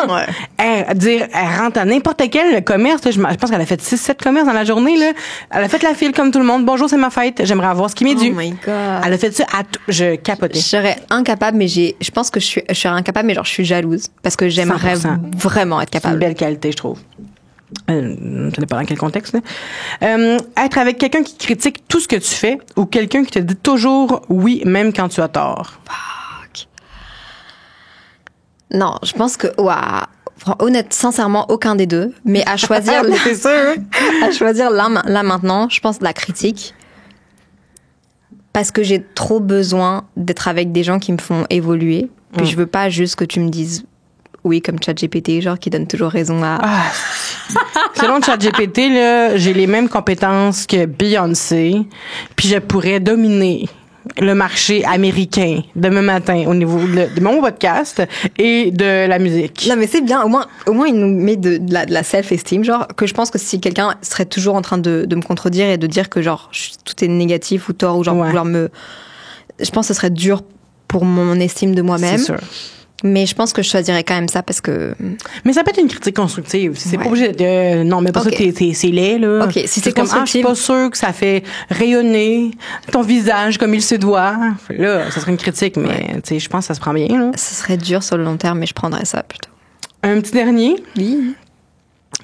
Ouais. Elle rentre à n'importe quel commerce, là, je pense qu'elle a fait 6-7 commerces dans la journée, là. Elle a fait la file comme tout le monde. Bonjour, c'est ma fête. J'aimerais avoir ce qui m'est dû. Oh my God. Elle a fait ça je capotais. Je serais incapable, mais je pense que je serais incapable, mais genre, je suis jalouse. Parce que j'aimerais 100%. vraiment être C'est une capable. belle qualité, je trouve. Ça dépend dans quel contexte. Là. Être avec quelqu'un qui critique tout ce que tu fais ou quelqu'un qui te dit toujours oui, même quand tu as tort. Non, je pense que, honnête, sincèrement, aucun des deux. Mais à choisir, C'est sûr. à choisir là maintenant, je pense la critique. Parce que j'ai trop besoin d'être avec des gens qui me font évoluer. Puis je veux pas juste que tu me dises oui, comme ChatGPT, genre qui donne toujours raison à. Ah, selon ChatGPT, là, j'ai les mêmes compétences que Beyoncé, puis je pourrais dominer le marché américain demain matin au niveau de mon podcast et de la musique. Non, mais c'est bien. Au moins, il nous met de la self-esteem. Genre, que je pense que si quelqu'un serait toujours en train de me contredire et de dire que, genre, tout est négatif ou tort ou genre, Ouais. vouloir me. Je pense que ce serait dur pour mon estime de moi-même. C'est sûr. Mais je pense que je choisirais quand même ça parce que. Mais ça peut être une critique constructive. C'est Ouais. pas obligé de non, mais pas Ok. ça que c'est laid, là. Ok, si c'est comme, je suis constructif. pas sûre que ça fait rayonner ton visage comme il se doit. Là, ça serait une critique, mais tu sais, je pense que ça se prend bien, là. Ce serait dur sur le long terme, mais je prendrais ça plutôt. Un petit dernier. Oui.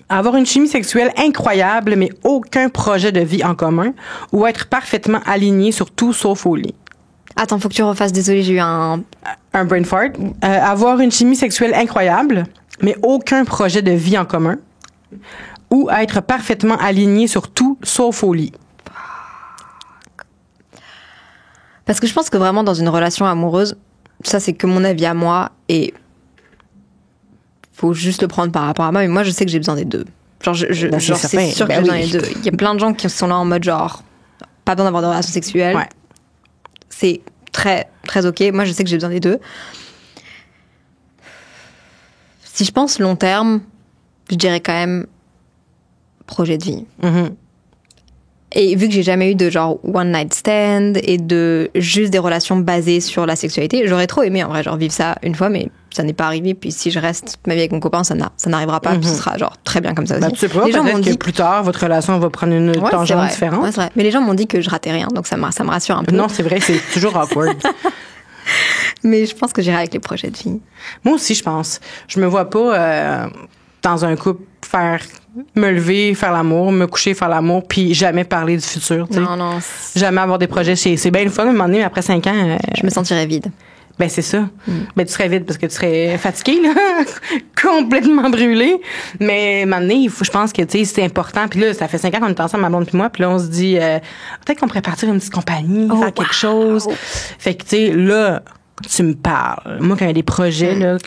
Avoir une chimie sexuelle incroyable, mais aucun projet de vie en commun, ou être parfaitement aligné sur tout sauf au lit. Attends, faut que tu refasses. Désolée, j'ai eu un. Un brain fart. Avoir une chimie sexuelle incroyable, mais aucun projet de vie en commun, ou être parfaitement aligné sur tout sauf au lit. Parce que je pense que vraiment dans une relation amoureuse, ça c'est que mon avis à moi et faut juste le prendre par rapport à moi. Mais moi je sais que j'ai besoin des deux. Genre, Ben, genre c'est c'est certain. sûr que Ben j'ai besoin oui. des deux. Il y a plein de gens qui sont là en mode genre pas besoin d'avoir de relation sexuelle. Ouais. C'est très très ok. Moi je sais que j'ai besoin des deux. Si je pense long terme, je dirais quand même projet de vie. Mhm. Et vu que j'ai jamais eu de genre one night stand et de juste des relations basées sur la sexualité, j'aurais trop aimé en vrai genre vivre ça une fois, mais ça n'est pas arrivé. Puis si je reste ma vie avec mon copain, ça n'arrivera pas. Puis ce sera genre très bien comme ça aussi. Ben, tu sais pas, les gens m'ont peut-être que dit plus tard, votre relation va prendre une Ouais, c'est tangente vrai. différente. Ouais, c'est vrai. Mais les gens m'ont dit que je ratais rien, donc ça me rassure un peu. Non, c'est vrai, c'est toujours awkward. Mais je pense que j'irai avec les projets de vie. Moi aussi, je pense. Je me vois pas dans un couple me lever, faire l'amour, me coucher, faire l'amour, puis jamais parler du futur. Tu sais. Non, Jamais avoir des projets. C'est bien le fun, à un moment donné, mais après 5 ans. je me sentirais vide. Ben, c'est ça. Ben, tu serais vide parce que tu serais fatigué, là. Complètement brûlé. Mais maintenant, je pense que, tu sais, c'est important. Puis là, ça fait 5 ans qu'on est ensemble, ma blonde puis moi. Puis là, on se dit, peut-être qu'on pourrait partir une petite compagnie, faire quelque chose. Fait que, tu sais, là, tu me parles. Moi, quand il y a des projets, là,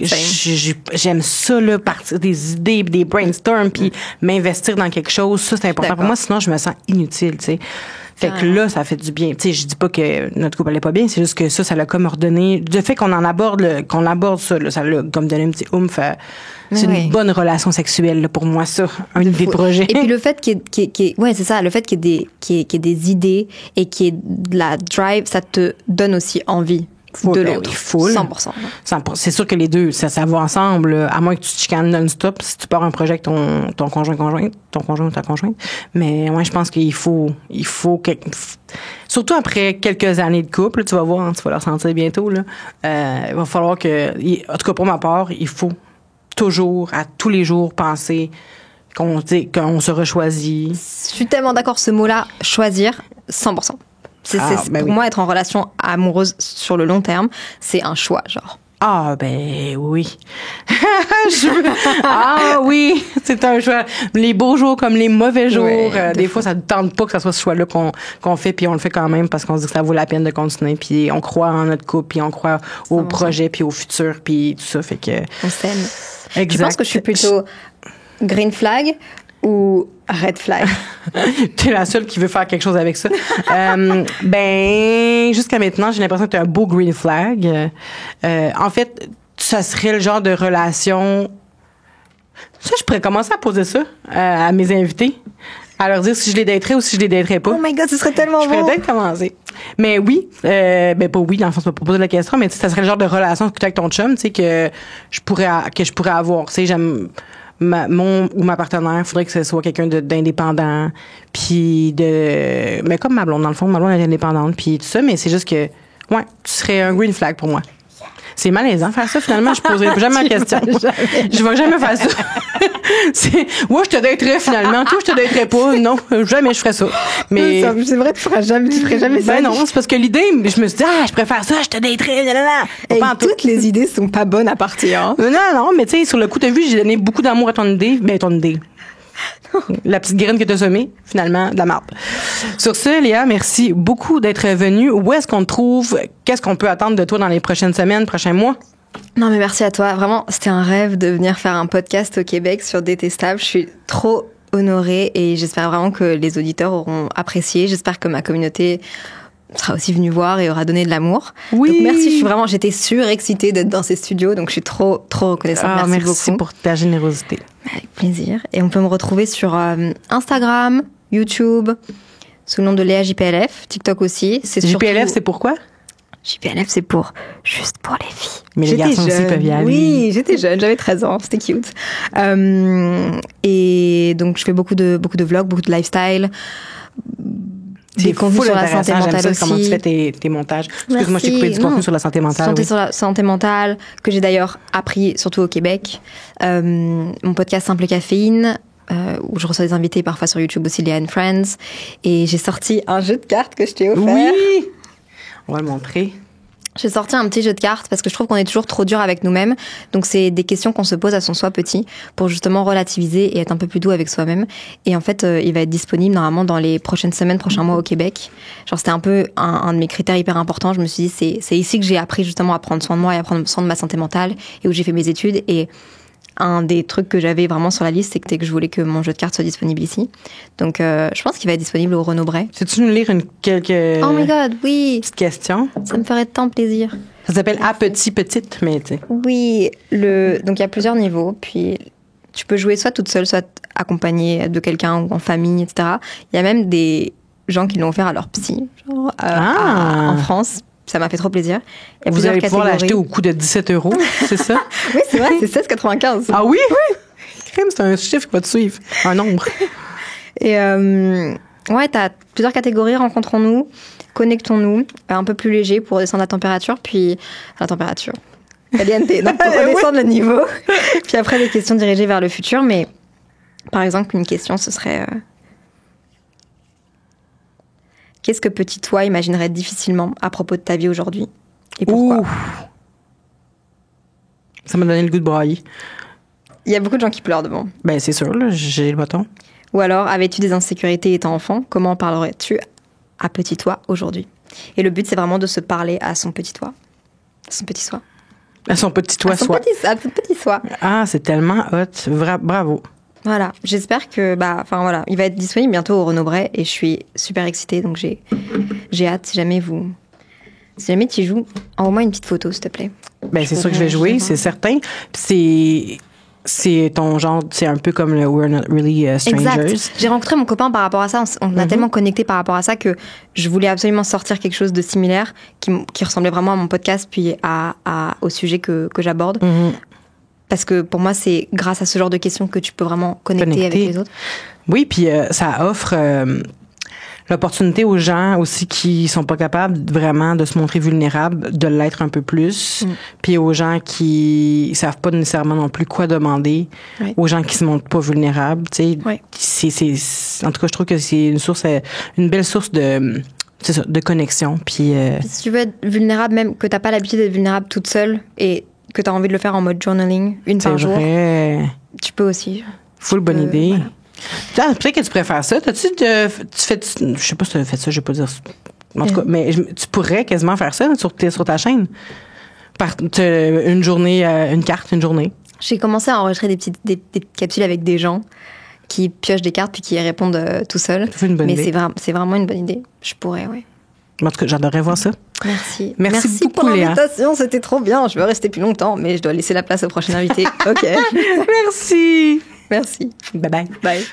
j'aime ça, là, partir des idées, des brainstorms, puis m'investir dans quelque chose. Ça, c'est important pour moi. Sinon, je me sens inutile, tu sais. Fait que là, ça fait du bien. Tu sais, je dis pas que notre couple allait pas bien, c'est juste que ça l'a comme ordonné. Le fait qu'on aborde ça, là, ça l'a comme donné un petit oomph. C'est une bonne relation sexuelle, là, pour moi, ça. Un des projets. Et puis le fait qu'il y ait, ouais, c'est ça, le fait qu'il y ait des idées et qu'il y ait de la drive, ça te donne aussi envie. De l'autre. 100%. C'est sûr que les deux, ça va ensemble, à moins que tu te chicanes non-stop si tu pars un projet avec ton conjoint ou ta conjointe. Mais ouais, je pense qu'il faut surtout après quelques années de couple, tu vas voir, hein, tu vas le ressentir bientôt, là. Il va falloir en tout cas pour ma part, il faut toujours, à tous les jours, penser qu'on se rechoisit. Je suis tellement d'accord, ce mot-là, choisir, 100%. Pour moi, être en relation amoureuse sur le long terme, c'est un choix, genre. Ah, ben oui. Oui, c'est un choix. Les beaux jours comme les mauvais jours. Des fois, ça ne tente pas que ça soit ce choix-là qu'on fait, puis on le fait quand même parce qu'on se dit que ça vaut la peine de continuer, puis on croit en notre couple, puis on croit au projet, puis au futur, puis tout ça. Fait que... On s'aime. Exact. Je pense que je suis plutôt green flag ou red flag? T'es la seule qui veut faire quelque chose avec ça. Jusqu'à maintenant, j'ai l'impression que t'es un beau green flag. En fait, ça serait le genre de relation... Ça, je pourrais commencer à poser ça à mes invités. À leur dire si je les daterais ou si je les daterais pas. Oh my God, ce serait tellement beau! Je pourrais peut-être commencer. Mais oui, pas oui, dans le sens, pas poser la question, mais ça serait le genre de relation que tu as avec ton chum, tu sais, que je pourrais avoir. Tu sais, j'aime... ma partenaire, faudrait que ce soit quelqu'un d'indépendant, puis mais comme ma blonde, dans le fond, ma blonde est indépendante, puis tout ça, mais c'est juste que, ouais, tu serais un green flag pour moi. C'est malaisant faire ça, finalement, je poserai jamais la question. Je vais jamais faire ça. Je te daterais finalement, toi, je te daterais pas, non, jamais je ferais ça. Mais c'est vrai, tu ferais jamais ça. Ben non, c'est parce que l'idée, je me suis dit, je préfère ça, je te daterais, Et toutes les idées sont pas bonnes à partir, hein. Non, mais tu sais, sur le coup, t'as vu, j'ai donné beaucoup d'amour à ton idée, ton idée. La petite graine que t'as semée, finalement, de la marde. Sur ce, Léa, merci beaucoup d'être venue. Où est-ce qu'on te trouve? Qu'est-ce qu'on peut attendre de toi dans les prochaines semaines, prochains mois? Non, mais merci à toi. Vraiment, c'était un rêve de venir faire un podcast au Québec sur Détestable. Je suis trop honorée et j'espère vraiment que les auditeurs auront apprécié. J'espère que ma communauté sera aussi venue voir et aura donné de l'amour. Oui. Donc merci, j'étais surexcitée d'être dans ces studios, donc je suis trop reconnaissante. Merci beaucoup pour ta générosité. Avec plaisir. Et on peut me retrouver sur Instagram, YouTube, sous le nom de Léa JPLF, TikTok aussi. JPLF, c'est pourquoi? JPLF, c'est juste pour les filles. Mais les garçons aussi peuvent y aller. Oui, j'étais jeune, j'avais 13 ans, c'était cute. Et donc, je fais beaucoup de vlogs, beaucoup de lifestyle. Des contenus sur la santé mentale aussi. Comment tu fais tes montages. Excuse-moi, je t'ai coupé du contenu sur la santé mentale. Sur la santé mentale, que j'ai d'ailleurs appris surtout au Québec. Mon podcast Simple Caféine, où je reçois des invités parfois sur YouTube aussi, Léa and Friends. Et j'ai sorti un jeu de cartes que je t'ai offert. Oui! On va le montrer. J'ai sorti un petit jeu de cartes parce que je trouve qu'on est toujours trop dur avec nous-mêmes. Donc, c'est des questions qu'on se pose à son soi petit pour justement relativiser et être un peu plus doux avec soi-même. Et en fait, il va être disponible normalement dans les prochaines semaines, prochains mois au Québec. Genre, c'était un peu un de mes critères hyper importants. Je me suis dit, c'est ici que j'ai appris justement à prendre soin de moi et à prendre soin de ma santé mentale et où j'ai fait mes études. Et un des trucs que j'avais vraiment sur la liste, c'était que je voulais que mon jeu de cartes soit disponible ici. Donc, je pense qu'il va être disponible au Renaud-Bré. Sais-tu nous lire quelques... Oh my God, oui! Petites questions? Ça me ferait tant plaisir. Ça s'appelle A petite, mais tu sais. Oui, donc il y a plusieurs niveaux. Puis, tu peux jouer soit toute seule, soit accompagnée de quelqu'un ou en famille, etc. Il y a même des gens qui l'ont offert à leur psy, genre, en France. Ça m'a fait trop plaisir. Vous allez pouvoir l'acheter au coût de 17 €, c'est ça? Oui, c'est vrai, c'est 16,95. Ah oui? Oui. Crème, c'est un chiffre qui va te suivre, un nombre. Et ouais, t'as plusieurs catégories. Rencontrons-nous, connectons-nous, un peu plus léger pour descendre la température, puis la température. Caliente, donc pour redescendre le niveau. Puis après, des questions dirigées vers le futur. Mais par exemple, une question, ce serait... Qu'est-ce que petit toi imaginerait difficilement à propos de ta vie aujourd'hui? Et pourquoi? Ça m'a donné le goût de brailler. Il y a beaucoup de gens qui pleurent devant. Ben, c'est sûr, là, j'ai le bâton. Ou alors, avais-tu des insécurités étant enfant? Comment parlerais-tu à petit toi aujourd'hui? Et le but, c'est vraiment de se parler à son petit toi. Son petit soi. À son petit toi, à son petit soi. Ah, c'est tellement hot. Bravo. Voilà. J'espère que, il va être disponible bientôt au Renaud Bré et je suis super excitée. Donc, j'ai hâte. Si jamais tu joues, envoie-moi une petite photo, s'il te plaît. Ben, c'est sûr que je vais jouer, c'est certain. Puis c'est ton genre, c'est un peu comme le We're Not Really Strangers. Exact. J'ai rencontré mon copain par rapport à ça. On a tellement connecté par rapport à ça que je voulais absolument sortir quelque chose de similaire qui ressemblait vraiment à mon podcast puis au sujet que j'aborde. Parce que pour moi, c'est grâce à ce genre de questions que tu peux vraiment connecter avec les autres. Oui, puis ça offre l'opportunité aux gens aussi qui sont pas capables vraiment de se montrer vulnérables, de l'être un peu plus. Puis aux gens qui savent pas nécessairement non plus quoi demander, aux gens qui se montrent pas vulnérables. Tu sais, en tout cas, je trouve que c'est une belle source de connexion. Puis si tu veux être vulnérable, même que t'as pas l'habitude d'être vulnérable toute seule et que t'as envie de le faire en mode journaling, une par jour, tu peux aussi. Full bonne idée. Voilà. Peut-être que tu pourrais faire ça. Je sais pas si tu as fait ça, je vais pas dire. En tout cas, mais tu pourrais quasiment faire ça sur ta chaîne. Une journée, une carte, une journée. J'ai commencé à enregistrer des petites capsules avec des gens qui piochent des cartes puis qui répondent tout seuls. C'est une bonne idée. C'est vraiment une bonne idée. Je pourrais, oui. En tout cas, j'adorerais voir ça. Merci. Merci beaucoup, pour Léa. l'invitation, c'était trop bien. Je veux rester plus longtemps, mais je dois laisser la place au prochain invité. OK. Merci. Merci. Bye bye. Bye.